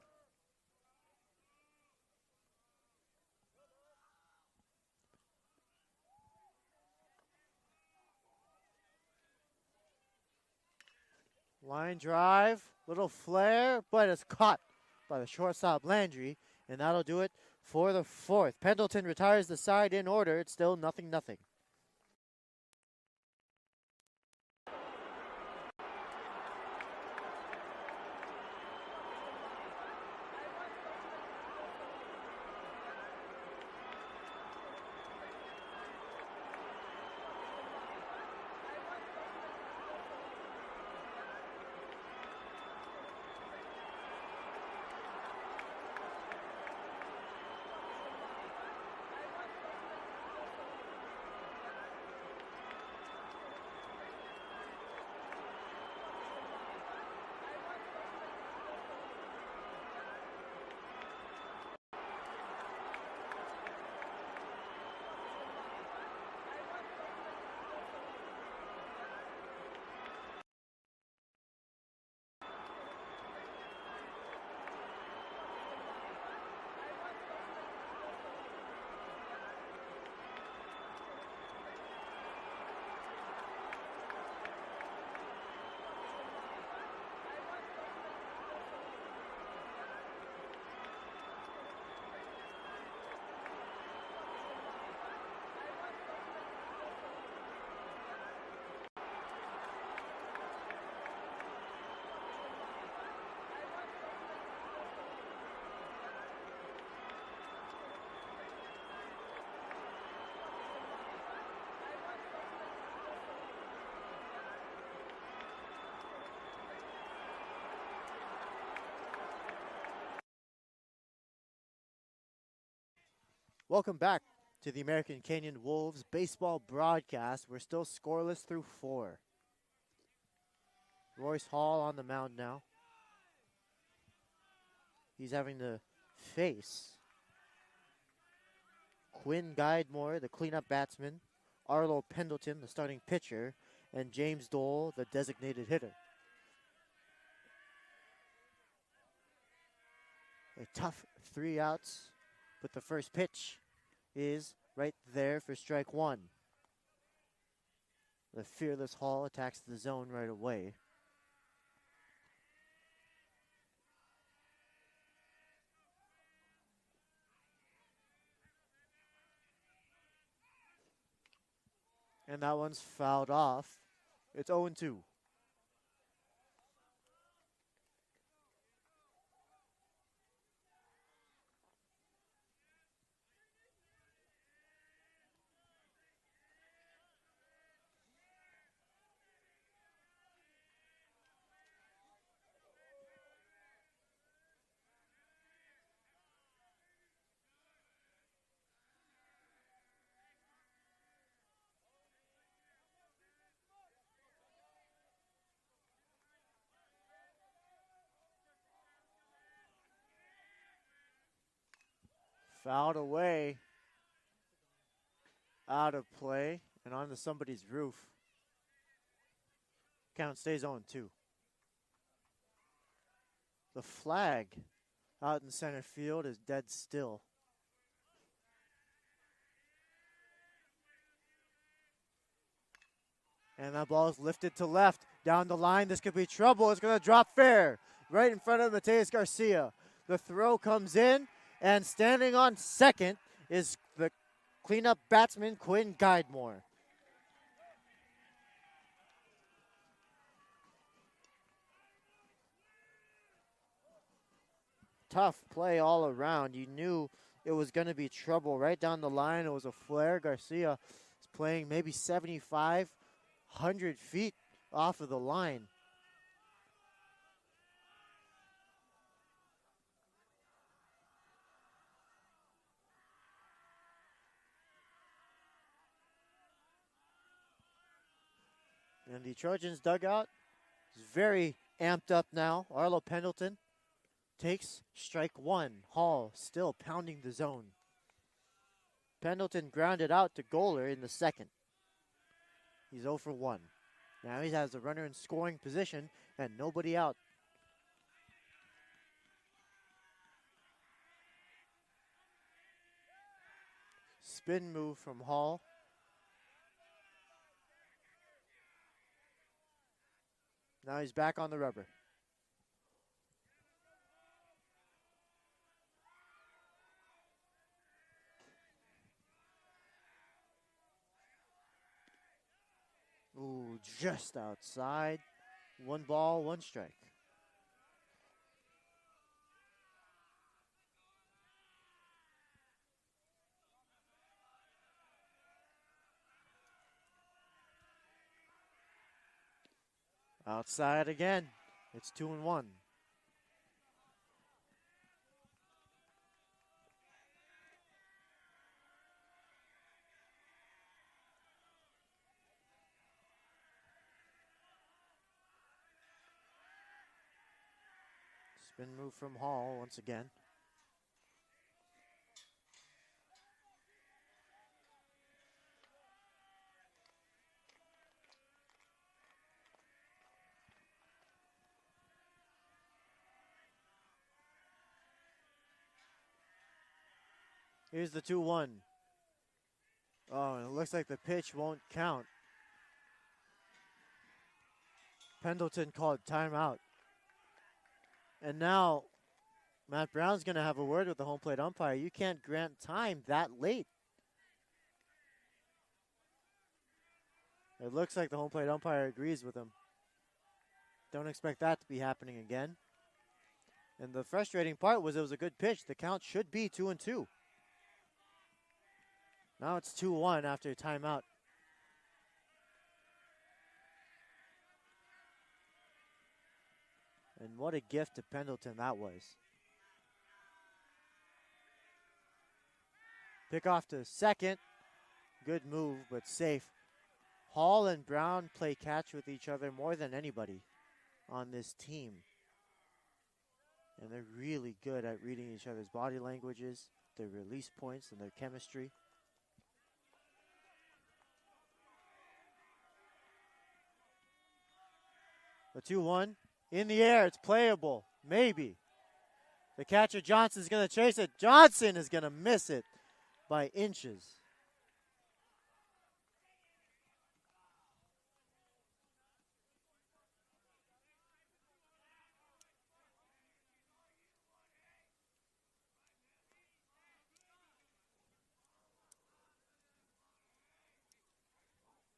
Line drive, little flare, but it's caught by the shortstop Landry, and that'll do it for the 4th. Pendleton retires the side in order. It's still 0-0. Welcome back to the American Canyon Wolves baseball broadcast. We're still scoreless through 4. Royce Hall on the mound now. He's having to face Quinn Guidemore, the cleanup batsman, Arlo Pendleton, the starting pitcher, and James Dole, the designated hitter. A tough 3 outs, but the first pitch is right there for strike 1. The fearless Hall attacks the zone right away. And that one's fouled off. It's 0-2. Fouled away. Out of play and onto somebody's roof. Count stays on 2. The flag out in center field is dead still. And that ball is lifted to left. Down the line, this could be trouble. It's going to drop fair. Right in front of Mateus Garcia. The throw comes in, and standing on second is the cleanup batsman, Quinn Guidemore. Tough play all around. You knew it was going to be trouble right down the line. It was a flare. Garcia is playing maybe 75, 100 feet off of the line. And the Trojans dugout is very amped up now. Arlo Pendleton takes strike 1. Hall still pounding the zone. Pendleton grounded out to Goaler in the second. He's 0 for 1. Now he has the runner in scoring position and nobody out. Spin move from Hall. Now he's back on the rubber. Ooh, just outside. 1 ball, 1 strike. Outside again. It's 2-1. Spin move from Hall once again. Here's the 2-1. Oh, and it looks like the pitch won't count. Pendleton called timeout. And now, Matt Brown's going to have a word with the home plate umpire. You can't grant time that late. It looks like the home plate umpire agrees with him. Don't expect that to be happening again. And the frustrating part was it was a good pitch. The count should be 2-2. Now it's 2-1 after a timeout. And what a gift to Pendleton that was. Pick off to second. Good move, but safe. Hall and Brown play catch with each other more than anybody on this team. And they're really good at reading each other's body languages, their release points, and their chemistry. The 2-1 in the air. It's playable. Maybe. The catcher Johnson's going to chase it. Johnson is going to miss it by inches.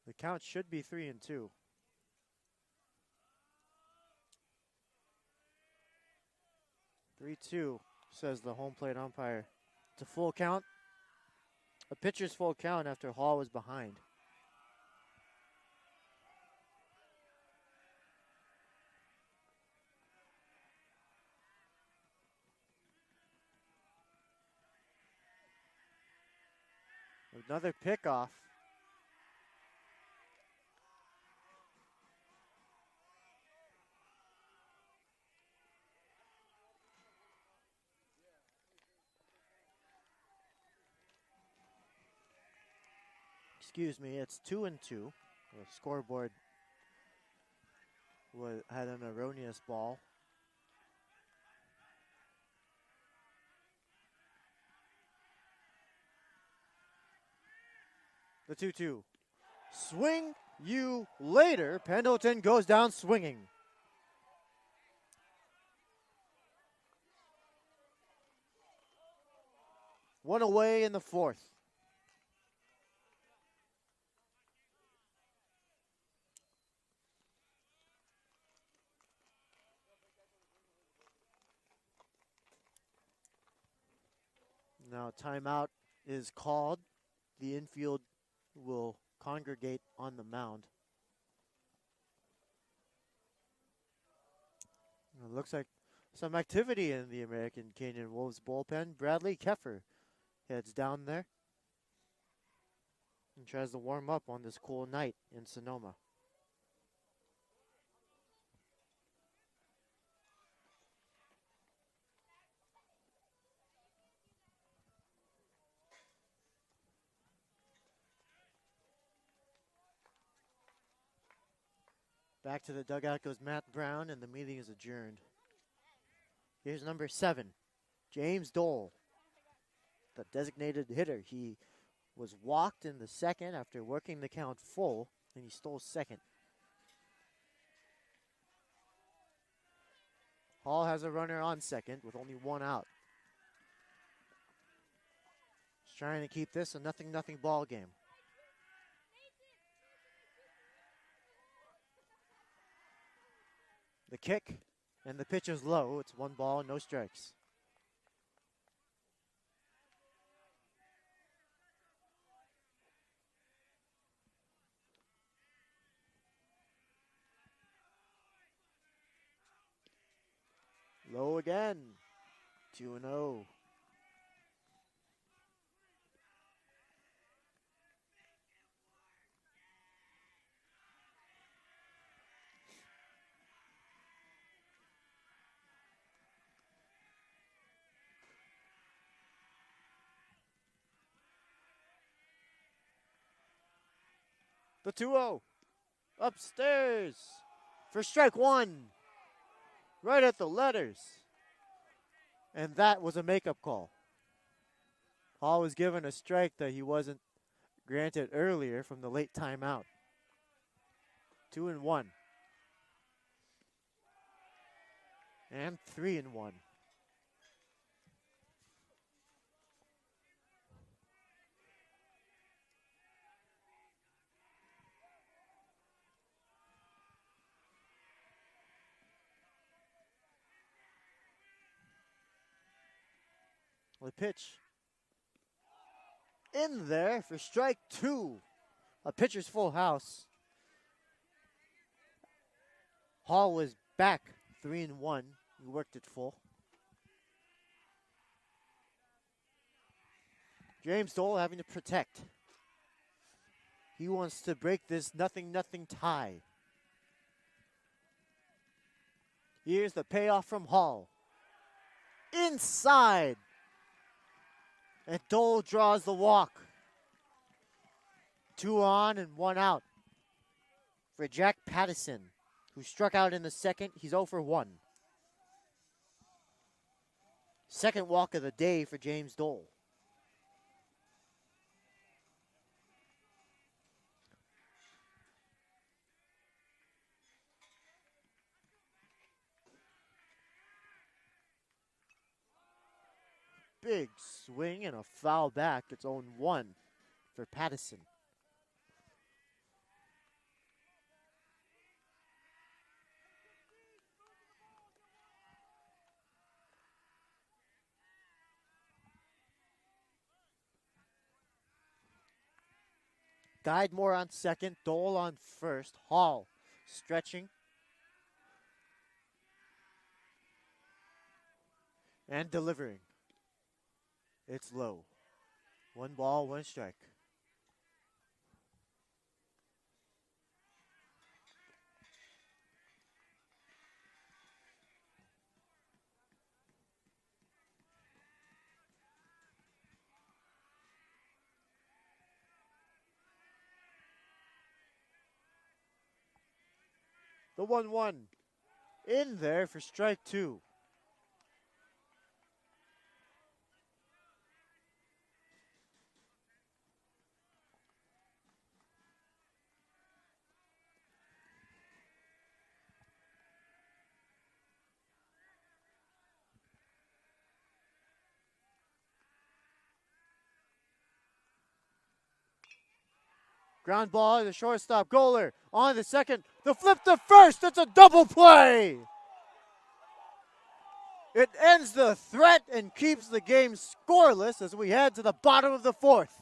The count should be 3-2. Three-two, says the home plate umpire. It's a full count. A pitcher's full count after Hall was behind. Another pickoff. Excuse me, it's 2-2. The scoreboard had an erroneous ball. The 2-2. Swing you later. Pendleton goes down swinging. One away in the fourth. Now timeout is called. The infield will congregate on the mound. It looks like some activity in the American Canyon Wolves bullpen. Bradley Keffer heads down there and tries to warm up on this cool night in Sonoma. Back to the dugout goes Matt Brown, and the meeting is adjourned. Here's number 7, James Dole, the designated hitter. He was walked in the second after working the count full, and he stole second. Hall has a runner on second with only one out. He's trying to keep this a 0-0 ball game. The kick, and the pitch is low. It's 1 ball, no strikes. Low again, 2-0. The 2-0. Upstairs for strike 1. Right at the letters. And that was a makeup call. Hall was given a strike that he wasn't granted earlier from the late timeout. 2-1. And 3-1. The pitch in there for strike 2. A pitcher's full house. Hall was back 3-1. He worked it full. James Dole having to protect. He wants to break this 0-0 tie. Here's the payoff from Hall. Inside. And Dole draws the walk. 2 on and 1 out for Jack Pattison, who struck out in the second. He's 0 for 1. Second walk of the day for James Dole. Big swing and a foul back. It's 0-1 for Pattison. Guidemore on second, Dole on first. Hall stretching. And delivering. It's low. 1 ball, 1 strike. The 1-1 in there for strike two. Ground ball to the shortstop. Goaler on the second. The flip to first. It's a double play. It ends the threat and keeps the game scoreless as we head to the bottom of the fourth.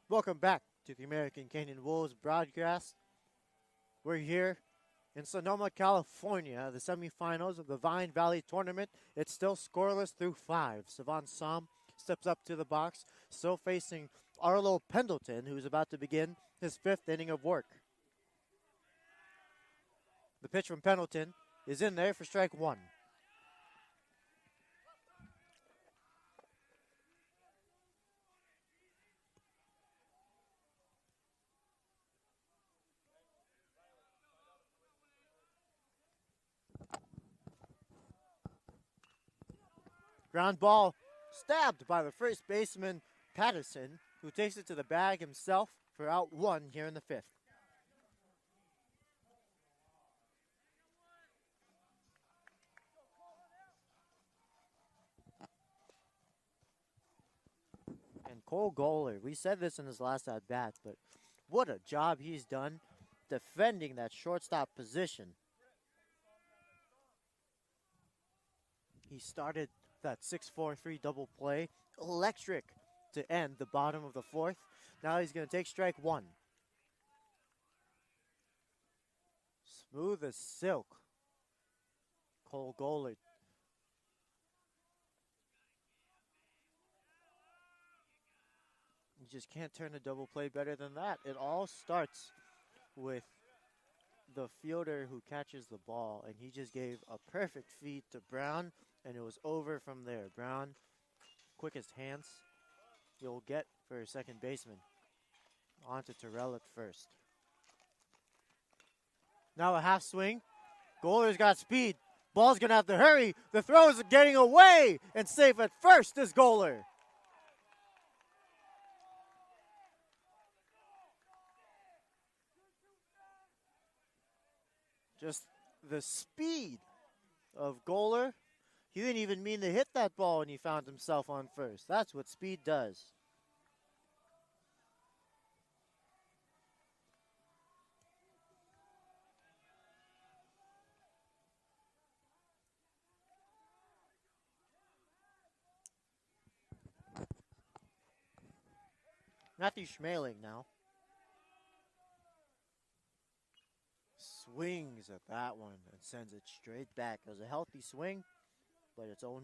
Welcome back to the American Canyon Wolves broadcast. We're here in Sonoma, California, the semifinals of the Vine Valley Tournament. It's still scoreless through 5. Savon Som steps up to the box, still facing Arlo Pendleton, who's about to begin his 5th inning of work. The pitch from Pendleton is in there for strike 1. Ground ball stabbed by the first baseman, Patterson, who takes it to the bag himself for out 1 here in the 5th. And Cole Goller, we said this in his last at-bat, but what a job he's done defending that shortstop position. He started that 6-4-3 double play, electric to end the bottom of the 4th. Now he's going to take strike 1. Smooth as silk. Cole Goller. You just can't turn a double play better than that. It all starts with the fielder who catches the ball, and he just gave a perfect feed to Brown, and it was over from there. Brown, quickest hands you'll get for a second baseman. On to Terrell at first. Now a half swing. Goller's got speed. Ball's going to have to hurry. The throw is getting away, and safe at first is Goller. Just the speed of Goller. He didn't even mean to hit that ball when he found himself on first. That's what speed does. Matthew Schmeling now. swings at that one and sends it straight back. It was a healthy swing, but it's 0-1.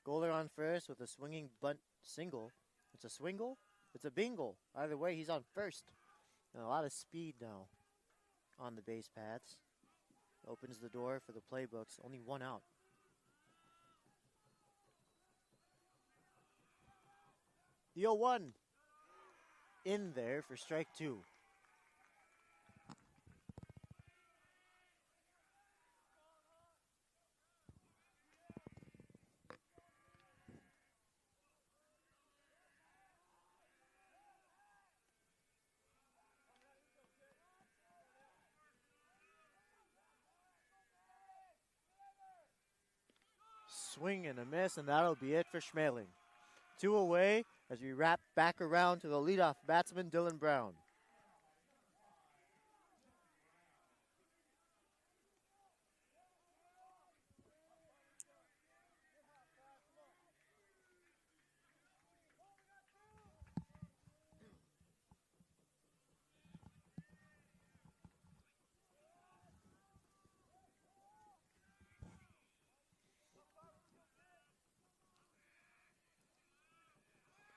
Goaler on first with a swinging bunt single. It's a swingle? It's a bingle. Either way, he's on first. And a lot of speed now on the base paths. Opens the door for the playbooks. Only one out. The 0-1 in there for strike two. Swing and a miss, and that'll be it for Schmeling. 2 away as we wrap back around to the leadoff batsman, Dylan Brown.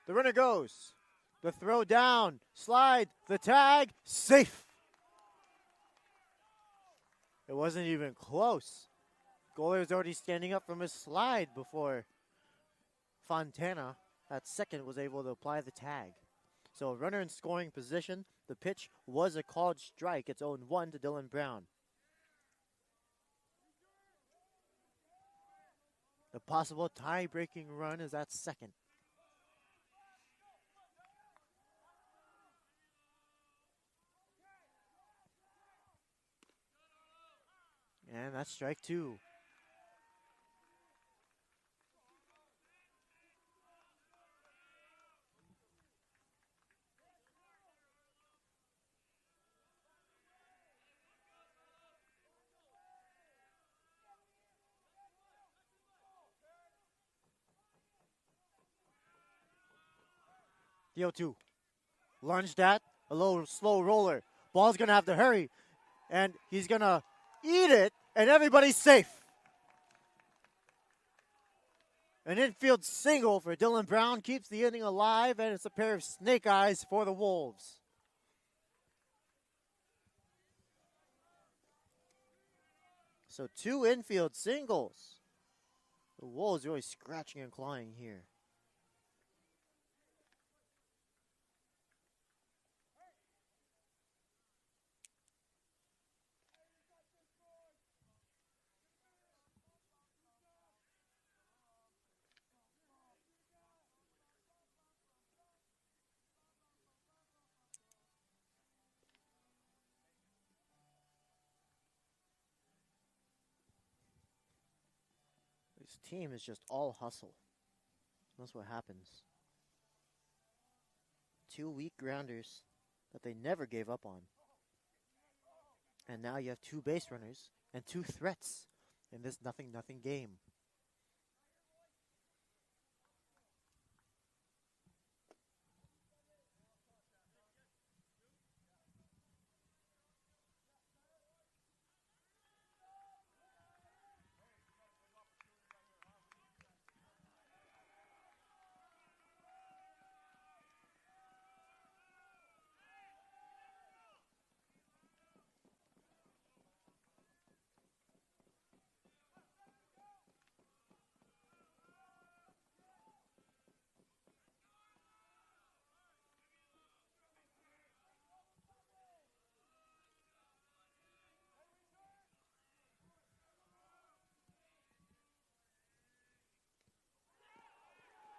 The runner goes. The throw down, slide, the tag, safe. It wasn't even close. Goalie was already standing up from his slide before Fontana, at second, was able to apply the tag. So a runner in scoring position. The pitch was a called strike. It's 0-1 to Dylan Brown. The possible tie-breaking run is at second. And that's strike two. The 0-2. Lunged at, a low, slow roller. Ball's going to have to hurry. And he's going to eat it, and everybody's safe. An infield single for Dylan Brown keeps the inning alive, and it's a pair of snake eyes for the Wolves. So 2 infield singles. The Wolves really scratching and clawing here. This team is just all hustle. That's what happens. 2 weak grounders that they never gave up on. And now you have 2 base runners and 2 threats in this 0-0 game.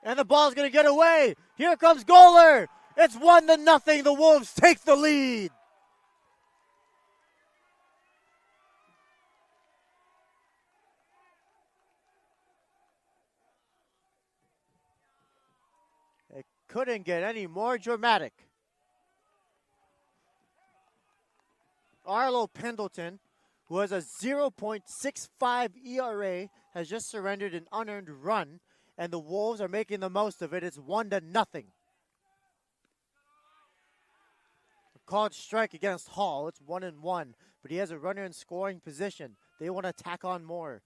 And the ball's going to get away. Here comes Goaler. It's 1-0. The Wolves take the lead. It couldn't get any more dramatic. Arlo Pendleton, who has a 0.65 ERA, has just surrendered an unearned run, and the Wolves are making the most of it. It's 1-0. called strike against Hall. It's 1-1, but he has a runner in scoring position. They want to tack on more.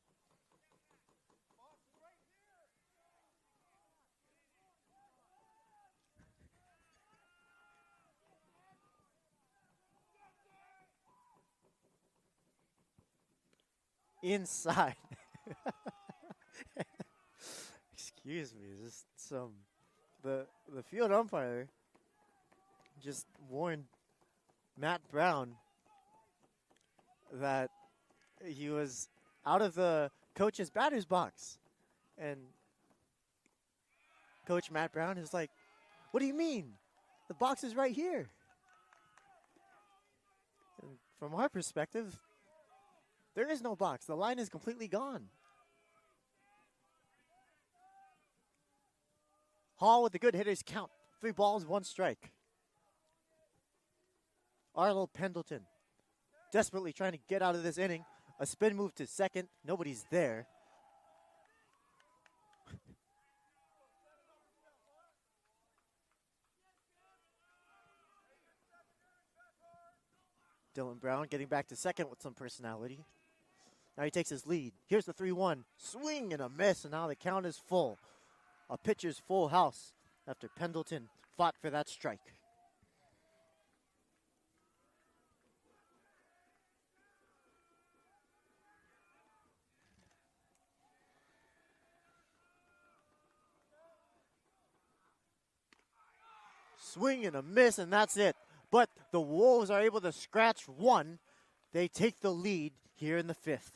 Inside. Excuse me, just the field umpire just warned Matt Brown that he was out of the coach's batter's box. And Coach Matt Brown is like, "What do you mean? The box is right here." And from our perspective, there is no box. The line is completely gone. Hall with the good hitters count. 3 balls, 1 strike. Arlo Pendleton desperately trying to get out of this inning. A spin move to second. Nobody's there. Dylan Brown getting back to second with some personality. Now he takes his lead. Here's the 3-1. Swing and a miss, and now the count is full. A pitcher's full house after Pendleton fought for that strike. Swing and a miss, and that's it. But the Wolves are able to scratch 1. They take the lead here in the 5th.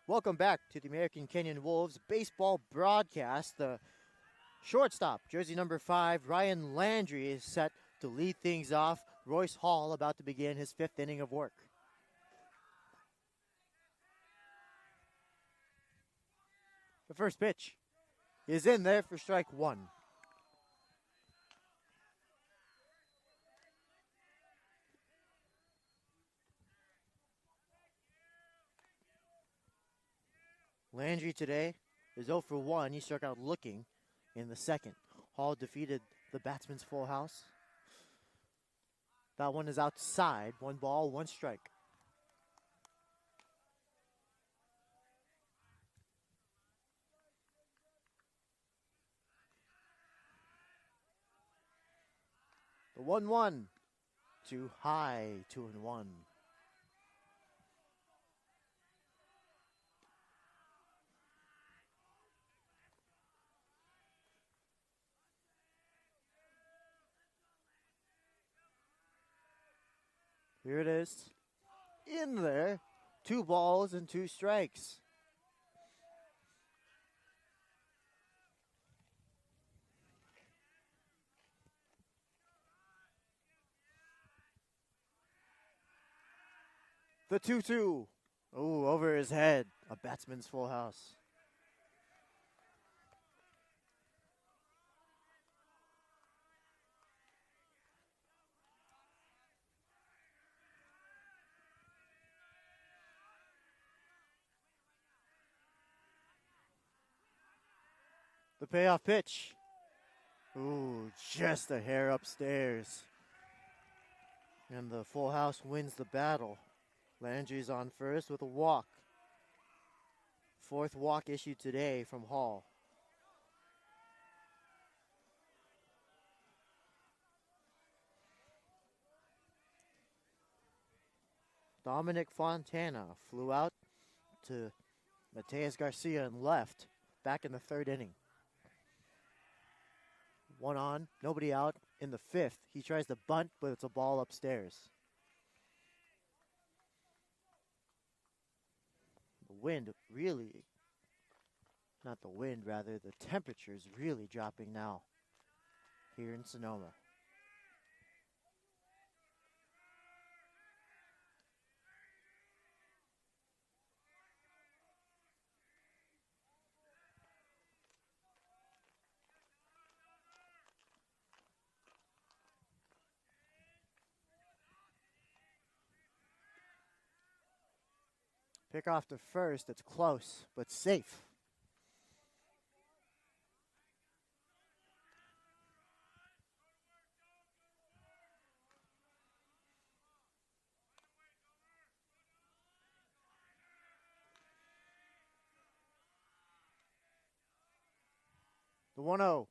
Welcome back to the American Canyon Wolves baseball broadcast. The shortstop, jersey number 5, Ryan Landry, is set to lead things off. Royce Hall about to begin his 5th inning of work. The first pitch is in there for strike 1. Landry today is 0 for 1. He struck out looking in the second. Hall defeated the batsman's full house. That one is outside. 1 ball, 1 strike. The 1-1. Too high, 2-1. Here it is. In there. 2 balls and 2 strikes. The 2-2. Oh, over his head. A batsman's full house. The payoff pitch. Ooh, just a hair upstairs. And the full house wins the battle. Landry's on first with a walk. 4th walk issued today from Hall. Dominic Fontana flew out to Mateus Garcia and left back in the 3rd inning. 1 on, nobody out. In the 5th, he tries to bunt, but it's a ball upstairs. The wind really, not the wind, rather, the temperature's really dropping now here in Sonoma. Pick off to first. It's close, but safe. The 1-0.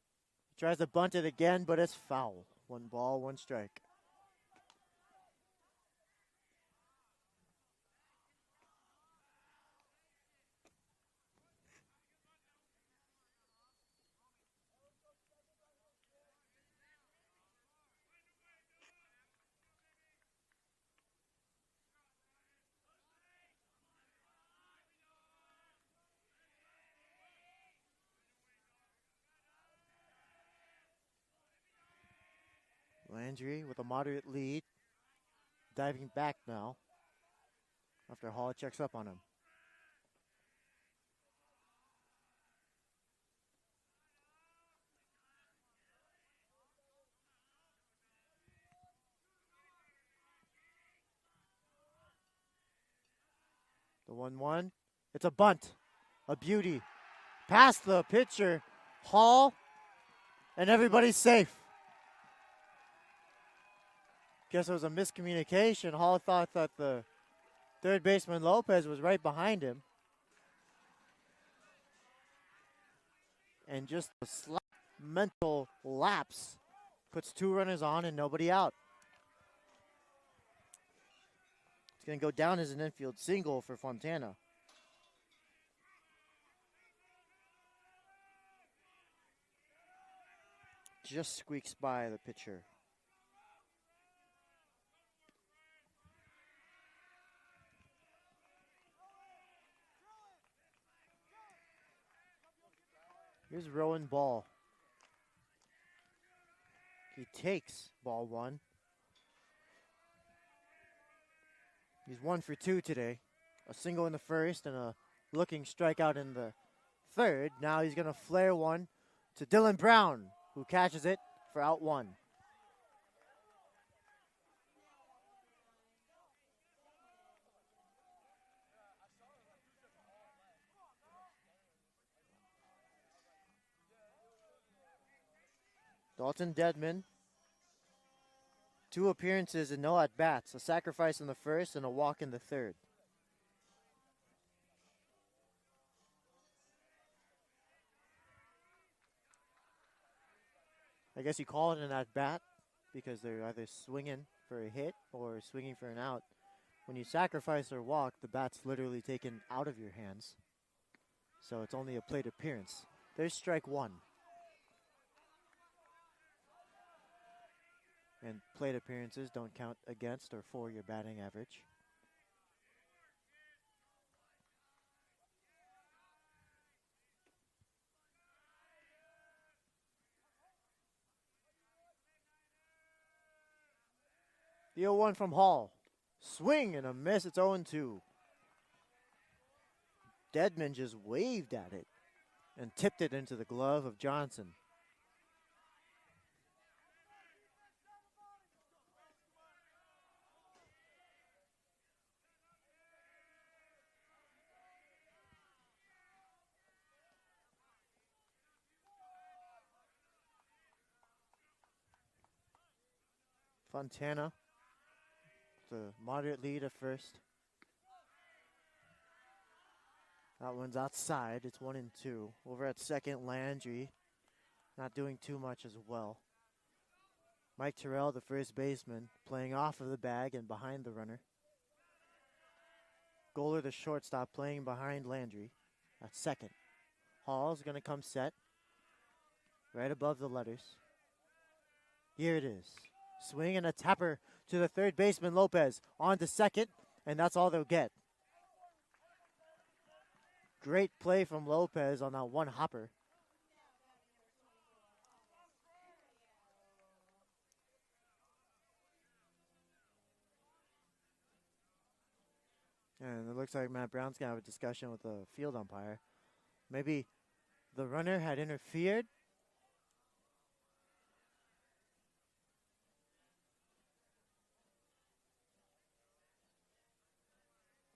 Tries to bunt it again, but it's foul. 1 ball, 1 strike. Landry with a moderate lead. Diving back now after Hall checks up on him. The 1-1. It's a bunt. A beauty. Past the pitcher. Hall. And everybody's safe. Guess it was a miscommunication. Hall thought that the 3rd baseman Lopez was right behind him. And just a slight mental lapse puts 2 runners on and nobody out. It's going to go down as an infield single for Fontana. Just squeaks by the pitcher. Here's Rowan Ball. He takes ball 1. He's 1 for 2 today. A single in the 1st and a looking strikeout in the 3rd. Now he's going to flare one to Dylan Brown, who catches it for out 1. Dalton Dedman, 2 appearances and no at-bats. A sacrifice in the 1st and a walk in the 3rd. I guess you call it an at-bat because they're either swinging for a hit or swinging for an out. When you sacrifice or walk, the bat's literally taken out of your hands. So it's only a plate appearance. There's strike 1. And plate appearances don't count against or for your batting average. The 0-1 from Hall. Swing and a miss. It's 0-2. Dedman just waved at it and tipped it into the glove of Johnson. Fontana, the moderate lead at first. That one's outside. It's 1-2. Over at second, Landry, not doing too much as well. Mike Terrell, the first baseman, playing off of the bag and behind the runner. Goler, the shortstop, playing behind Landry at second. Hall's going to come set right above the letters. Here it is. Swing and a tapper to the third baseman, Lopez. On to second, and that's all they'll get. Great play from Lopez on that one hopper. And it looks like Matt Brown's going to have a discussion with the field umpire. Maybe the runner had interfered.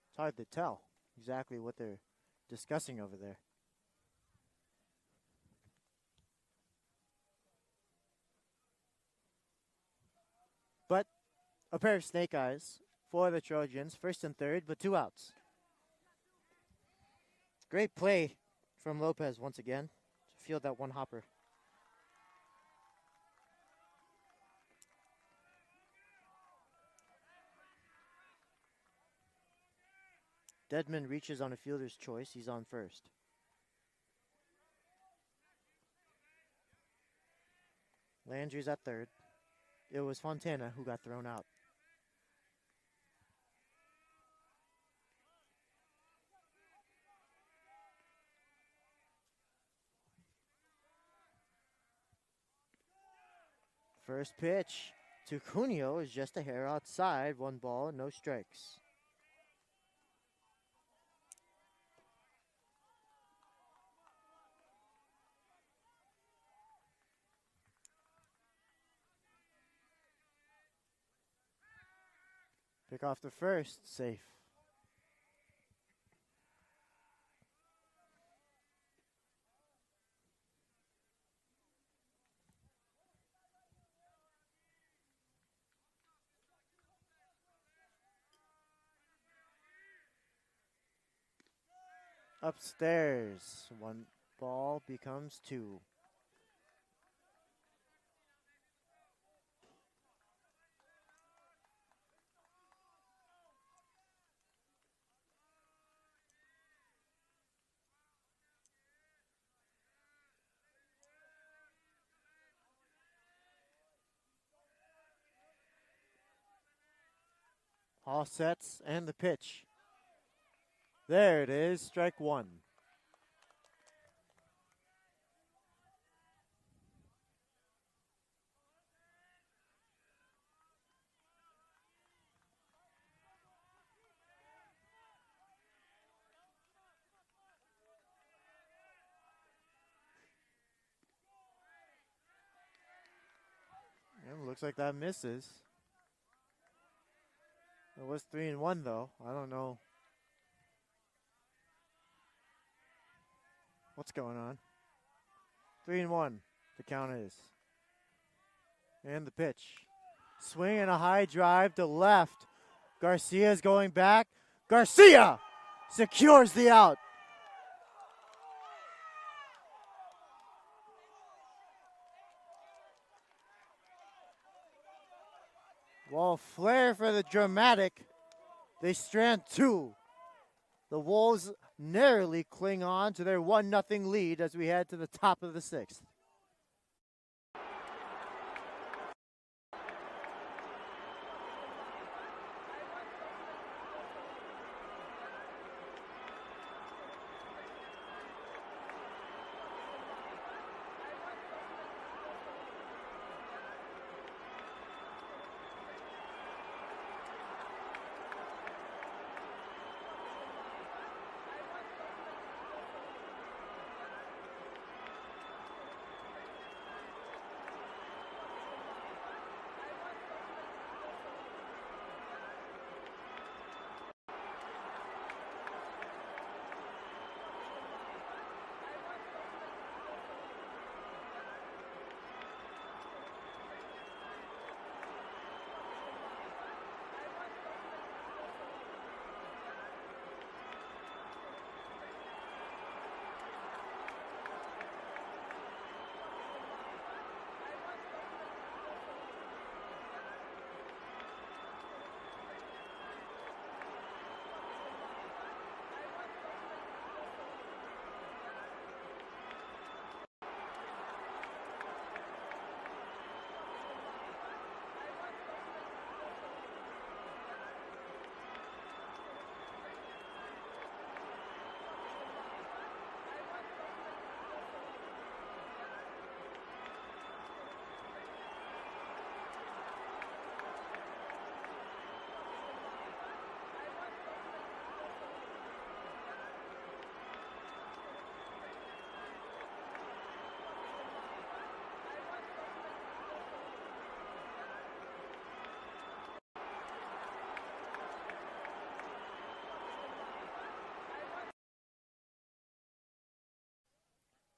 It's hard to tell exactly what they're discussing over there. But a pair of snake eyes for the Trojans, first and third, but 2 outs. Great play from Lopez once again to field that one hopper. Dedman reaches on a fielder's choice. He's on first. Landry's at third. It was Fontana who got thrown out. First pitch to Cuneo is just a hair outside. 1 ball, no strikes. Pick off the first, safe. Upstairs, 1 ball becomes 2. All sets and the pitch. There it is, strike 1. And looks like that misses. It was 3-1 though. I don't know what's going on. 3-1, the count is. And the pitch. Swing and a high drive to left. Garcia's going back. Garcia secures the out. Well, flair for the dramatic. They strand 2. The Wolves narrowly cling on to their 1-0 lead as we head to the top of the 6th.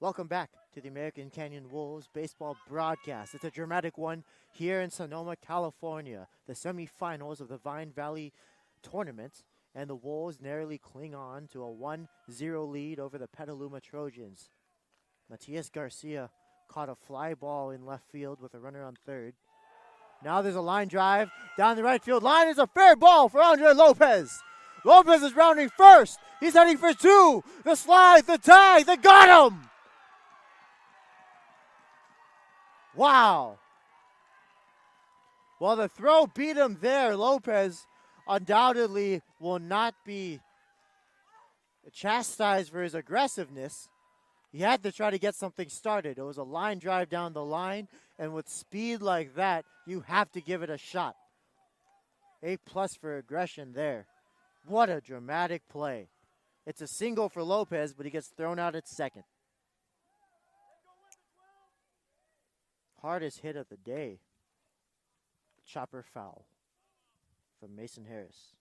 Welcome back to the American Canyon Wolves baseball broadcast. It's a dramatic one here in Sonoma, California. The semifinals of the Vine Valley tournament, and the Wolves narrowly cling on to a 1-0 lead over the Petaluma Trojans. Matias Garcia caught a fly ball in left field with a runner on third. Now there's a line drive down the right field line. It's a fair ball for Andre Lopez. Lopez is rounding first. He's heading for two. The slide, the tag, they got him! Wow. Well, the throw beat him there. Lopez undoubtedly will not be chastised for his aggressiveness. He had to try to get something started. It was a line drive down the line, and with speed like that, you have to give it a shot. A+ for aggression there. What a dramatic play. It's a single for Lopez, but he gets thrown out at second. Hardest hit of the day. Chopper foul from Mason Harris.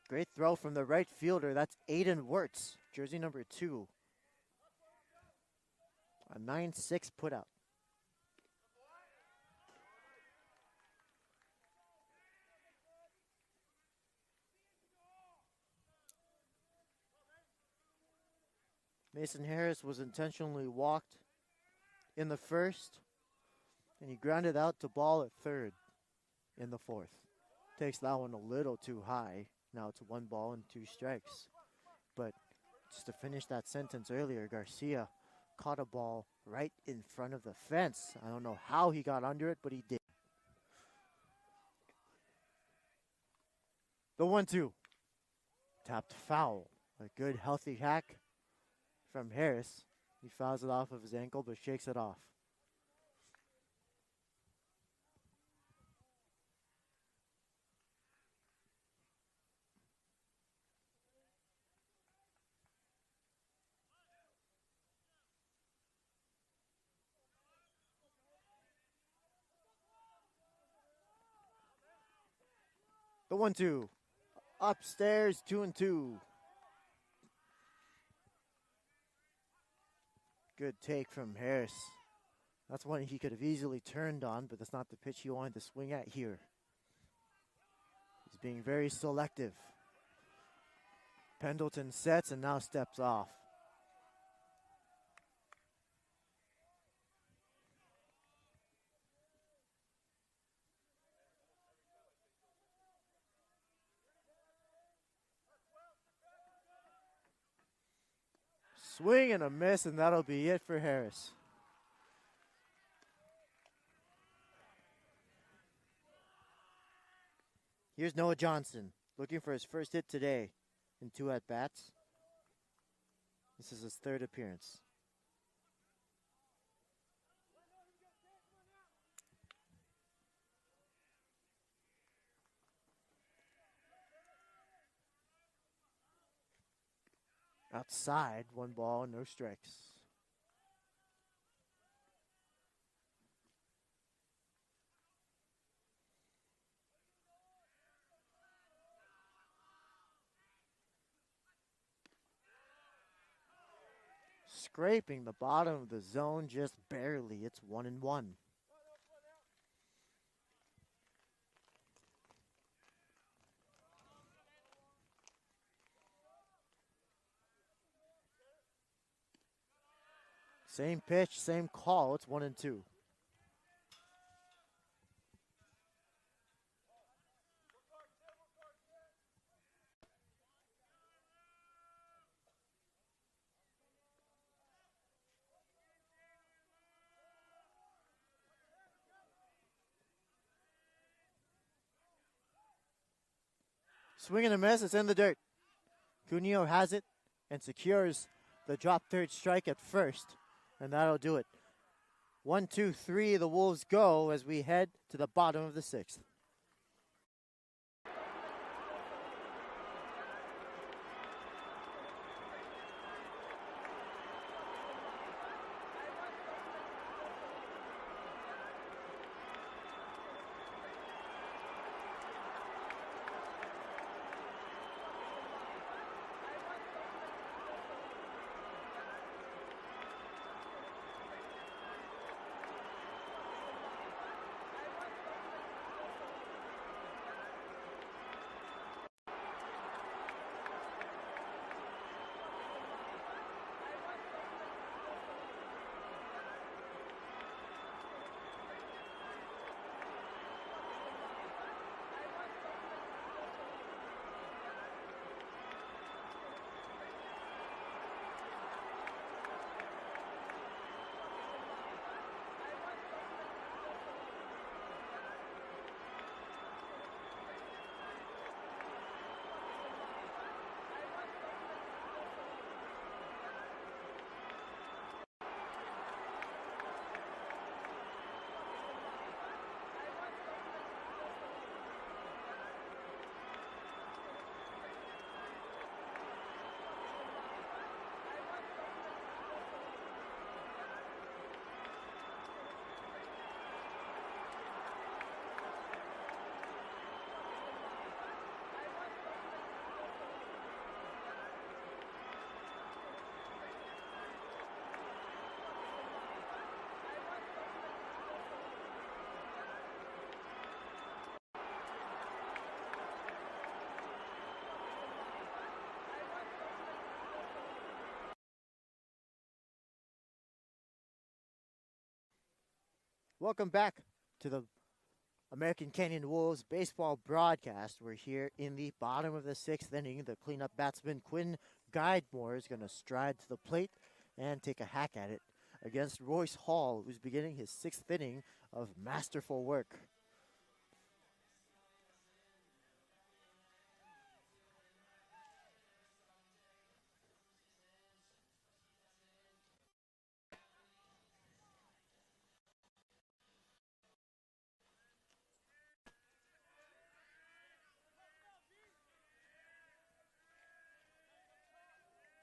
Great throw from the right fielder. That's Aiden Wirtz, jersey number 2. A 9-6 putout. Mason Harris was intentionally walked in the first, and he grounded out to ball at third in the fourth. Takes that one a little too high. Now it's 1 ball and 2 strikes. But just to finish that sentence earlier, Garcia caught a ball right in front of the fence. I don't know how he got under it, but he did. The 1-2. Tapped foul. A good healthy hack from Harris. He fouls it off of his ankle but shakes it off. The 1-2. Upstairs, 2-2. Good take from Harris. That's one he could have easily turned on, but that's not the pitch he wanted to swing at here. He's being very selective. Pendleton sets and now steps off. Swing and a miss, and that'll be it for Harris. Here's Noah Johnson, looking for his first hit today in 2 at-bats. This is his 3rd appearance. Outside, 1 ball, no strikes. Scraping the bottom of the zone just barely. It's 1-1. Same pitch, same call. It's 1-2. Swing and a miss. It's in the dirt. Cuneo has it and secures the drop third strike at first. And that'll do it. 1, 2, 3, the Wolves go as we head to the bottom of the 6th. Welcome back to the American Canyon Wolves baseball broadcast. We're here in the bottom of the 6th inning. The cleanup batsman Quinn Guidemore is going to stride to the plate and take a hack at it against Royce Hall, who's beginning his 6th inning of masterful work.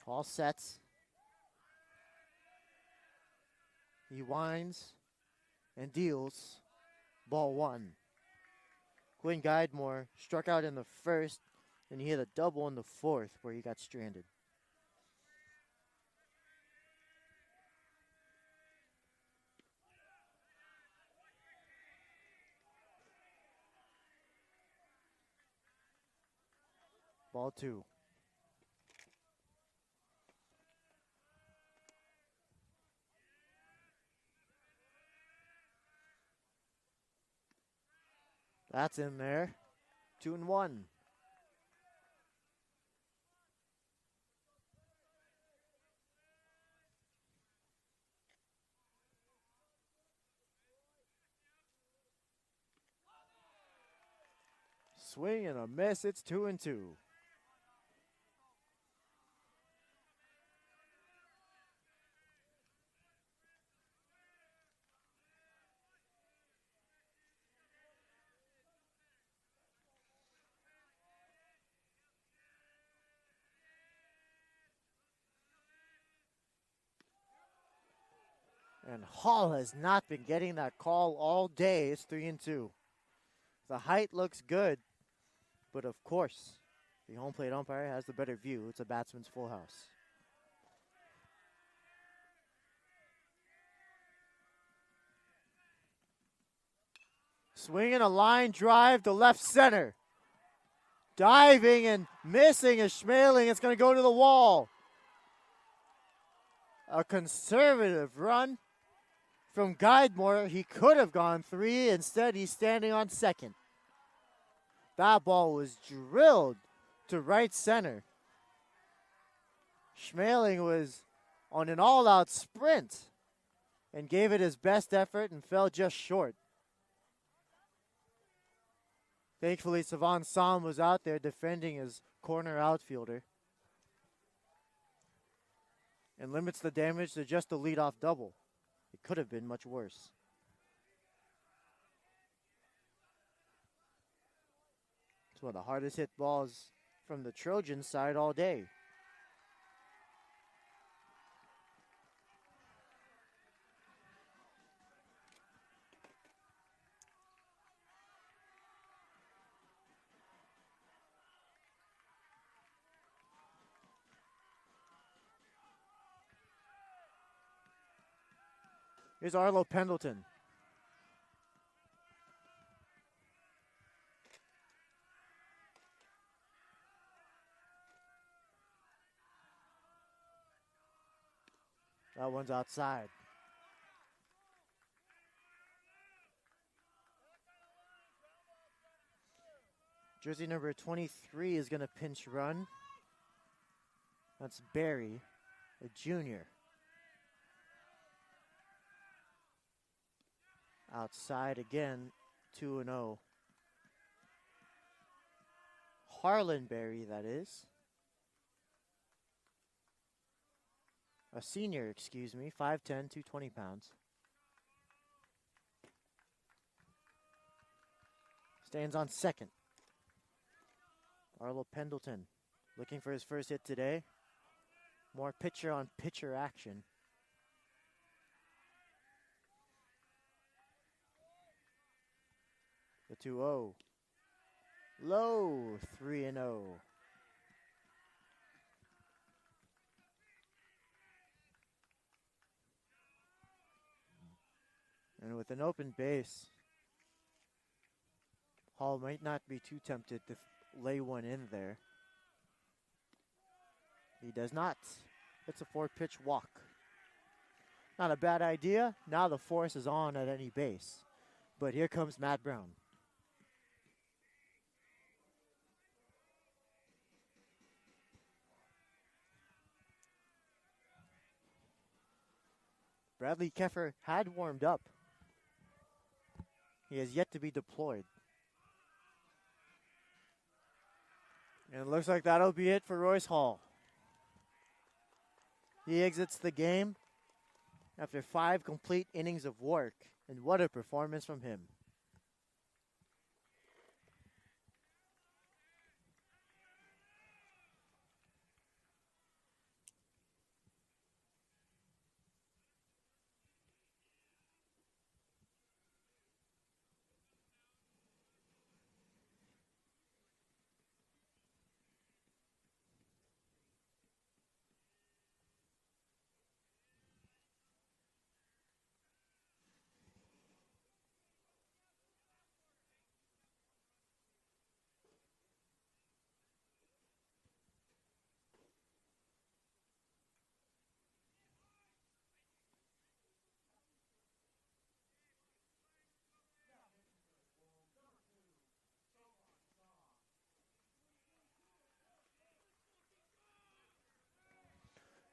Hall sets. He winds and deals. Ball 1. Quinn Guidemore struck out in the 1st, and he hit a double in the 4th where he got stranded. Ball 2. That's in there. 2-1. Swing and a miss. It's 2-2. And Hall has not been getting that call all day. It's 3-2. The height looks good, but of course, the home plate umpire has the better view. It's a batsman's full house. Swinging a line drive to left center. Diving and missing is Schmaling. It's going to go to the wall. A conservative run from Guidemore. He could have gone 3. Instead, he's standing on second. That ball was drilled to right center. Schmaling was on an all-out sprint and gave it his best effort and fell just short. Thankfully, Savan Sam was out there defending his corner outfielder and limits the damage to just a leadoff double. It could have been much worse. It's one of the hardest hit balls from the Trojans side all day. Here's Arlo Pendleton. That one's outside. Jersey number 23 is going to pinch run. That's Barry, a junior. Outside again, 2-0. Harlan Berry, that is. A senior, excuse me, 5'10", 220 pounds. Stands on second. Arlo Pendleton looking for his first hit today. More pitcher-on-pitcher action. The 2-0. Low, 3-0. And with an open base, Hall might not be too tempted to lay one in there. He does not. It's a 4-pitch walk. Not a bad idea. Now the force is on at any base. But here comes Matt Brown. Bradley Keffer had warmed up. He has yet to be deployed. And it looks like that'll be it for Royce Hall. He exits the game after 5 complete innings of work. And what a performance from him.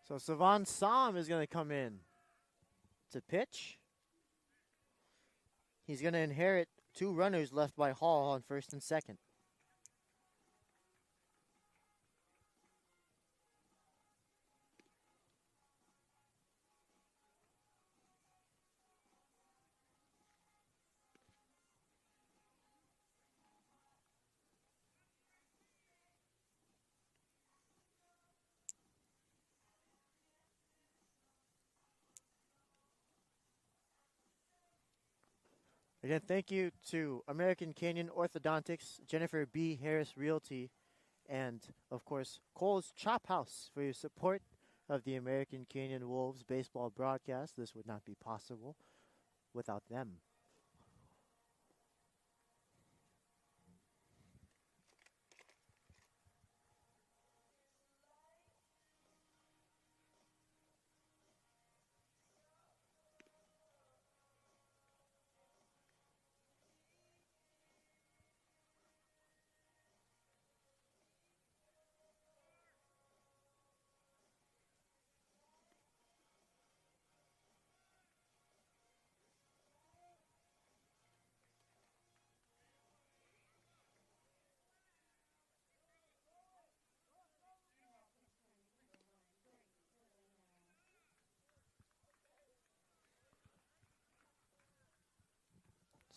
So Savan Sam is going to come in to pitch. He's going to inherit 2 runners left by Hall on first and second. Again, thank you to American Canyon Orthodontics, Jennifer B. Harris Realty, and, of course, Cole's Chop House for your support of the American Canyon Wolves baseball broadcast. This would not be possible without them.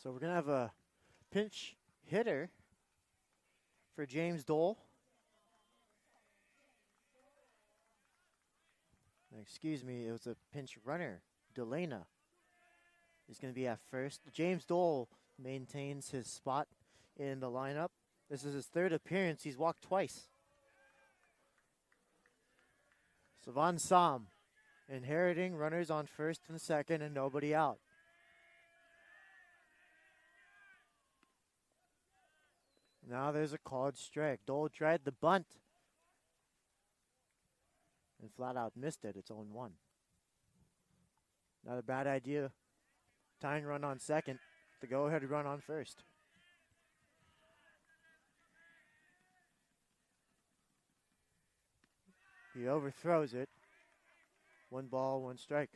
So we're going to have a pinch hitter for James Dole. Excuse me, it was a pinch runner. Delana is going to be at first. James Dole maintains his spot in the lineup. This is his 3rd appearance. He's walked twice. Savan Sam inheriting runners on first and second and nobody out. Now there's a called strike. Dole tried the bunt and flat out missed it. It's 0-1. Not a bad idea. Tying run on second. The go-ahead run on first. He overthrows it. 1 ball, 1 strike.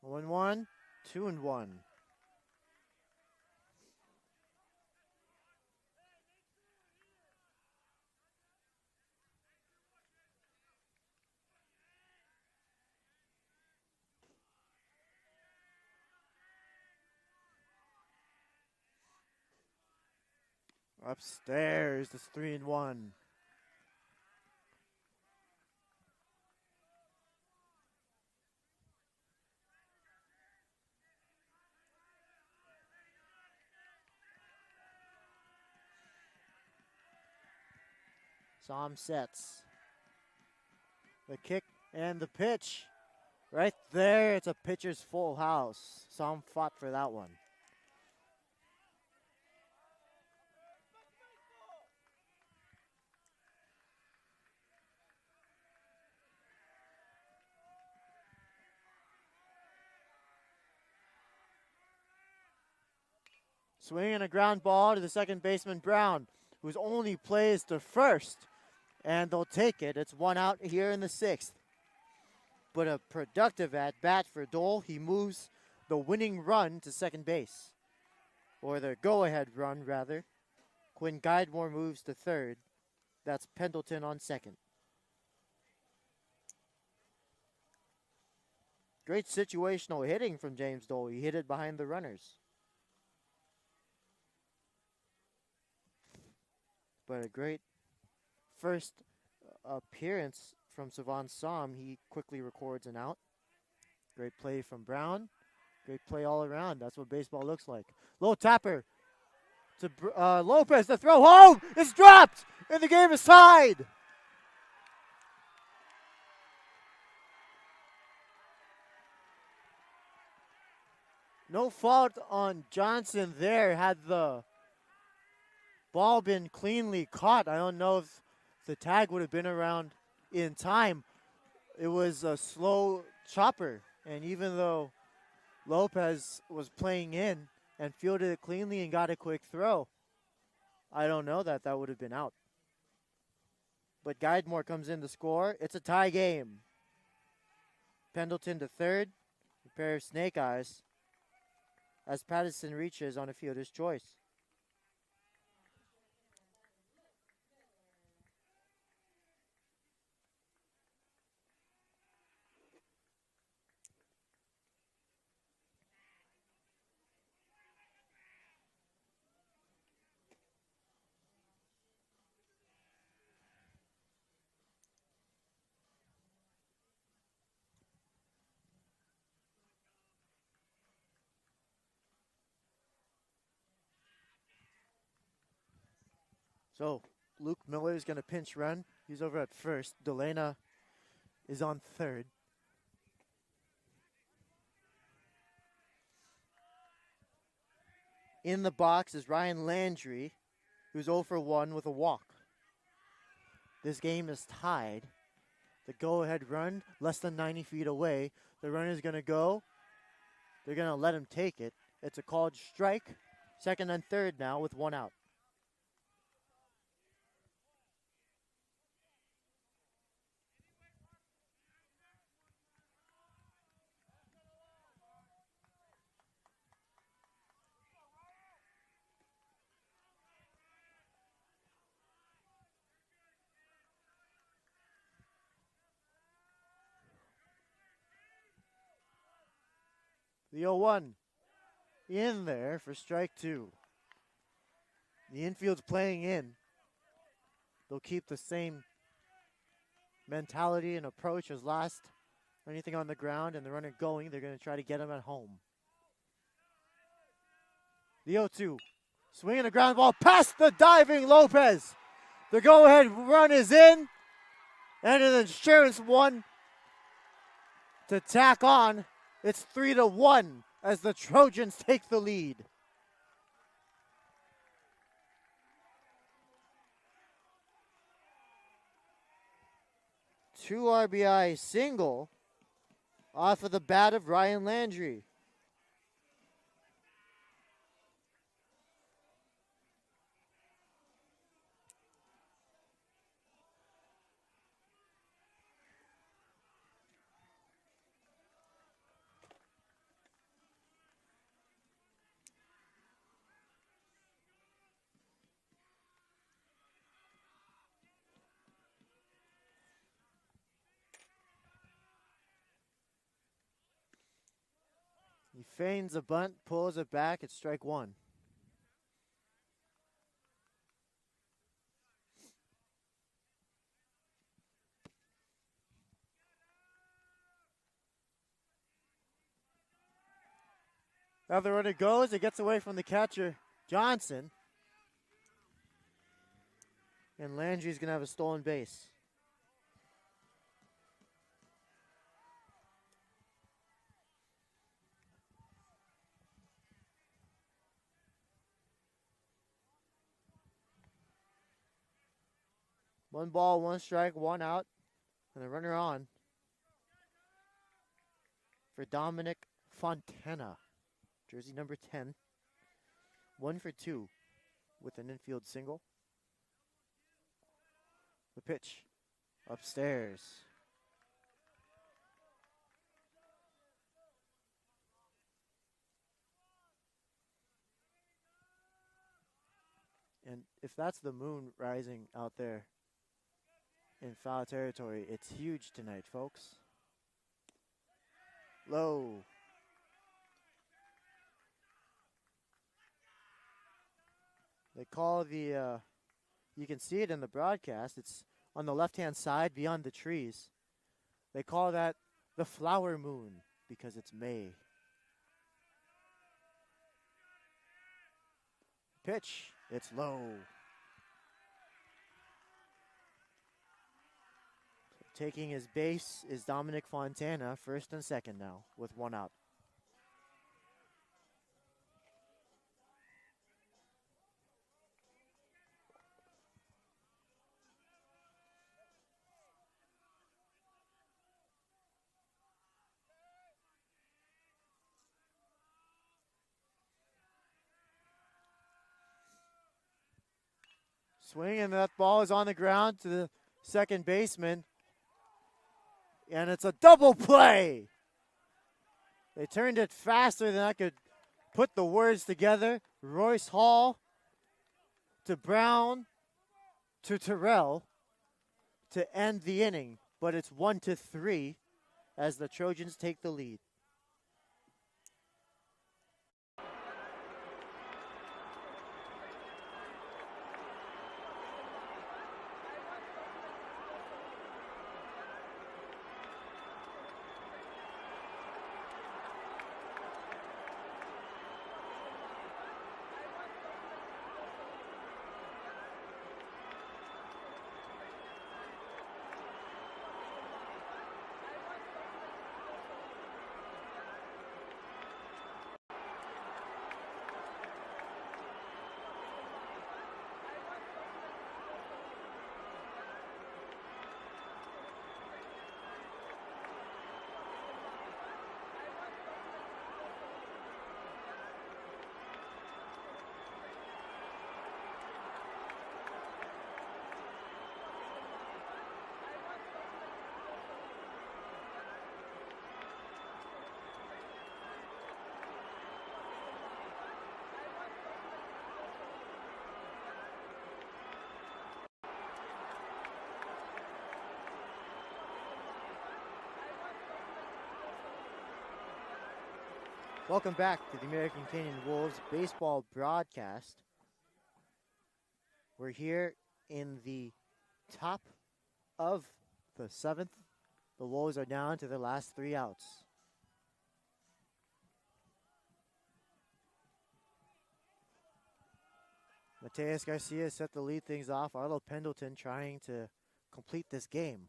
One, 2-1. Upstairs, it's 3-1. Sam sets. The kick and the pitch. Right there, it's a pitcher's full house. Sam fought for that one. Swinging a ground ball to the second baseman, Brown, who's only plays to first. And they'll take it. It's 1 out here in the 6th. But a productive at-bat for Dole. He moves the winning run to second base. Or the go-ahead run, rather. Quinn Guidemore moves to third. That's Pendleton on second. Great situational hitting from James Dole. He hit it behind the runners. But a great first appearance from Savan Som. He quickly records an out. Great play from Brown. Great play all around. That's what baseball looks like. Low tapper to Lopez. The throw home. It's dropped. And the game is tied. No fault on Johnson there. Had the ball been cleanly caught, I don't know if the tag would have been around in time. It was a slow chopper. And even though Lopez was playing in and fielded it cleanly and got a quick throw, I don't know that would have been out. But Guidemore comes in to score. It's a tie game. Pendleton to third. A pair of snake eyes as Patterson reaches on a fielder's choice. So Luke Miller is going to pinch run. He's over at first. Delana is on third. In the box is Ryan Landry, who's 0 for 1 with a walk. This game is tied. The go-ahead run, less than 90 feet away. The runner's going to go. They're going to let him take it. It's a called strike. Second and third now with 1 out. The 0-1 in there for strike 2. The infield's playing in. They'll keep the same mentality and approach as last. Anything on the ground and the runner going, they're going to try to get him at home. The 0-2. Swinging a ground ball past the diving Lopez. The go-ahead run is in. And an insurance one to tack on. It's 3-1 as the Trojans take the lead. Two RBI single off of the bat of Ryan Landry. He feigns a bunt, pulls it back. It's strike 1. Now the runner goes. It gets away from the catcher, Johnson. And Landry's going to have a stolen base. One ball, one strike, 1 out. And a runner on for Dominic Fontana. Jersey number 10. 1 for 2 with an infield single. The pitch upstairs. And if that's the moon rising out there in foul territory, it's huge tonight, folks. Low. They call the, you can see it in the broadcast, it's on the left-hand side beyond the trees. They call that the flower moon because it's May. Pitch, it's low. Taking his base is Dominic Fontana, first and second now, with 1 out. Swing, and that ball is on the ground to the second baseman. And it's a double play. They turned it faster than I could put the words together. Royce Hall to Brown to Terrell to end the inning. But it's 1-3 as the Trojans take the lead. Welcome back to the American Canyon Wolves baseball broadcast. We're here in the top of the 7th. The Wolves are down to their last 3 outs. Mateus Garcia set to lead things off. Arlo Pendleton trying to complete this game.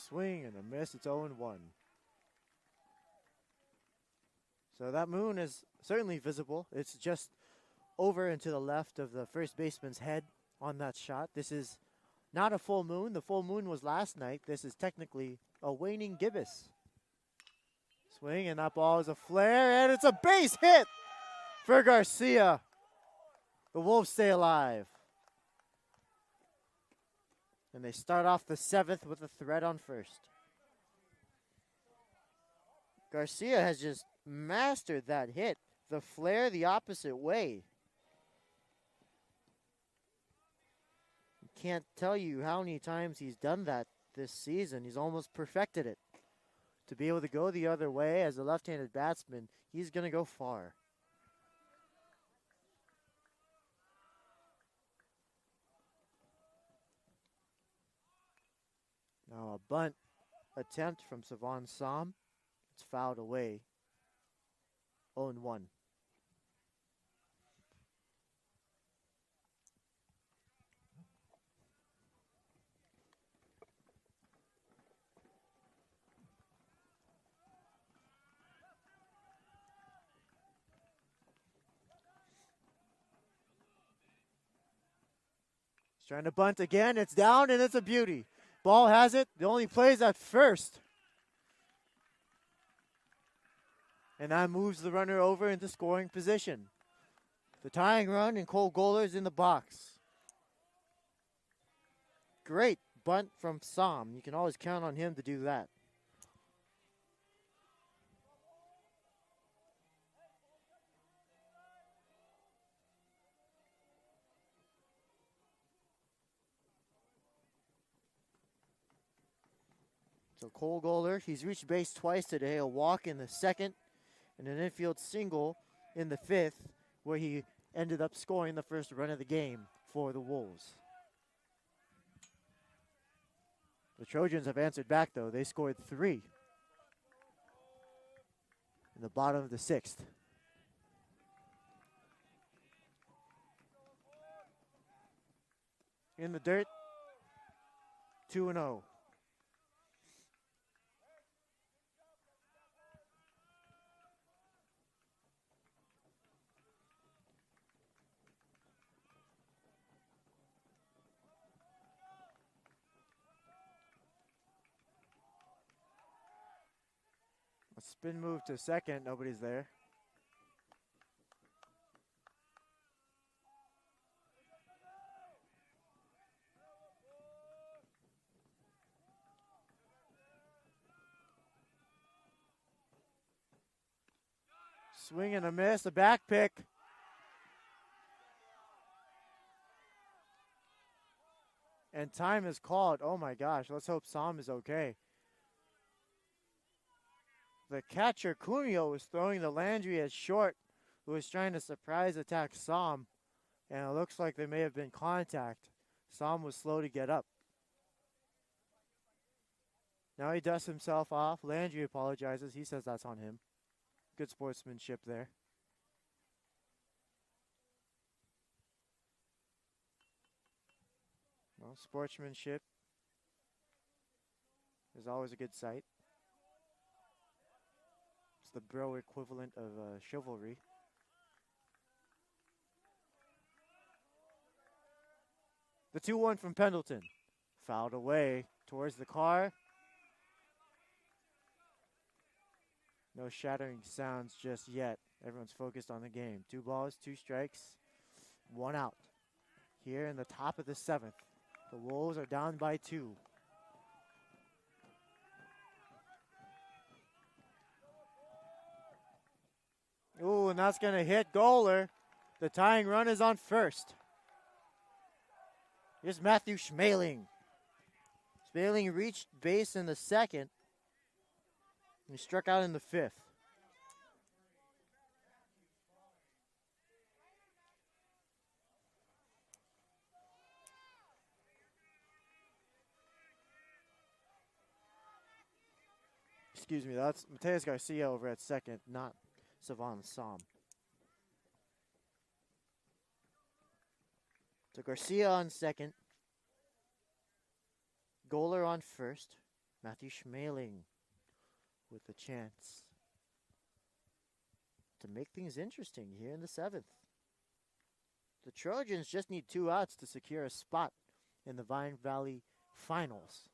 Swing and a miss. It's 0-1. So that moon is certainly visible. It's just over and to the left of the first baseman's head on that shot. This is not a full moon. The full moon was last night. This is technically a waning gibbous. Swing, and that ball is a flare, and it's a base hit for Garcia. The Wolves stay alive. And they start off the 7th with a threat on first. Garcia has just mastered that hit. The flare the opposite way. Can't tell you how many times he's done that this season. He's almost perfected it. To be able to go the other way as a left-handed batsman, he's going to go far. Now a bunt attempt from Savon Som. It's fouled away. 0-1. He's trying to bunt again. It's down, and it's a beauty. Ball has it. The only plays at first. And that moves the runner over into scoring position. The tying run, and Cole Goler's in the box. Great bunt from Sam. You can always count on him to do that. So Cole Goler, he's reached base twice today. A walk in the second and an infield single in the fifth, where he ended up scoring the first run of the game for the Wolves. The Trojans have answered back, though. They scored 3 in the bottom of the sixth. In the dirt, 2-0. A spin move to second. Nobody's there. Swing and a miss. A back pick. And time is called. Oh my gosh. Let's hope Sam is okay. The catcher, Cuneo, was throwing the Landry as short, who was trying to surprise attack Sam, and it looks like there may have been contact. Sam was slow to get up. Now he dusts himself off. Landry apologizes. He says that's on him. Good sportsmanship there. Well, sportsmanship is always a good sight. The bro equivalent of chivalry. The 2-1 from Pendleton. Fouled away towards the car. No shattering sounds just yet. Everyone's focused on the game. 2 balls, 2 strikes, 1 out. Here in the top of the 7th. The Wolves are down by 2. Ooh, and that's going to hit Goler. The tying run is on first. Here's Matthew Schmaling. Schmaling reached base in the second. He struck out in the fifth. Excuse me, that's Mateus Garcia over at second, not Savon Sam. So Garcia on second. Goler on first. Matthew Schmaling with a chance to make things interesting here in the 7th. The Trojans just need 2 outs to secure a spot in the Vine Valley Finals.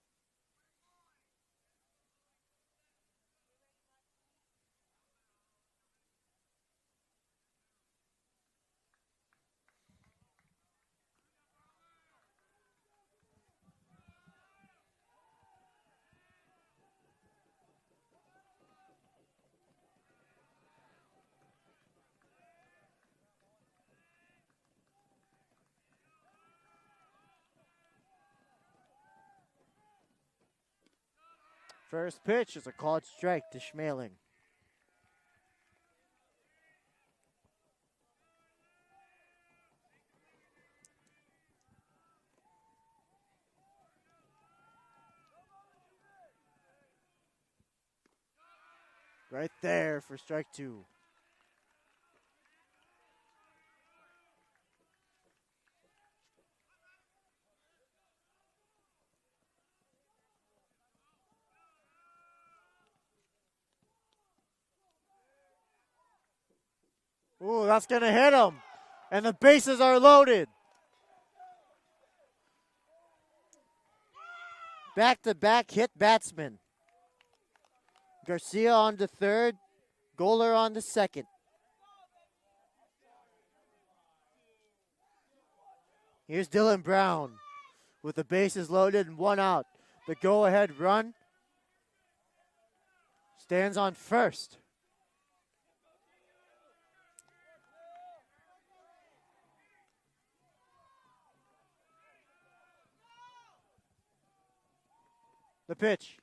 First pitch is a called strike to Schmaling. Right there for strike 2. Ooh, that's going to hit him. And the bases are loaded. back-to-back hit batsmen. Garcia on the third, Goler on the second. Here's Dylan Brown with the bases loaded and one out. The go-ahead run stands on first. The pitch.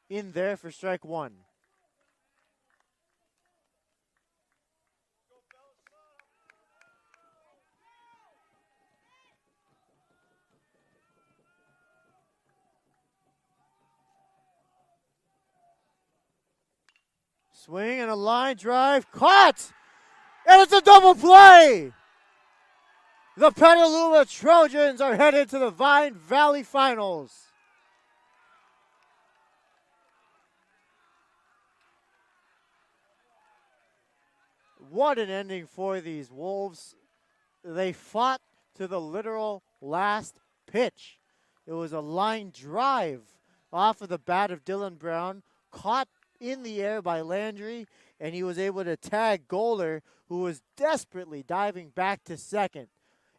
In there for strike one. Swing and a line drive. Caught! And it's a double play! The Petaluma Trojans are headed to the Vine Valley Finals. What an ending for these Wolves. They fought to the literal last pitch. It was a line drive off of the bat of Dylan Brown, caught in the air by Landry, and he was able to tag Goler, who was desperately diving back to second.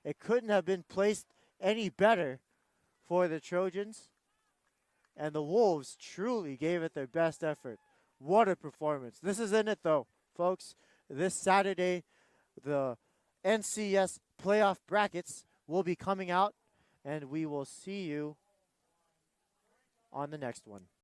It couldn't have been placed any better for the Trojans, and the Wolves truly gave it their best effort. What a performance. This is in it, though, folks. This Saturday, the NCS playoff brackets will be coming out, and we will see you on the next one.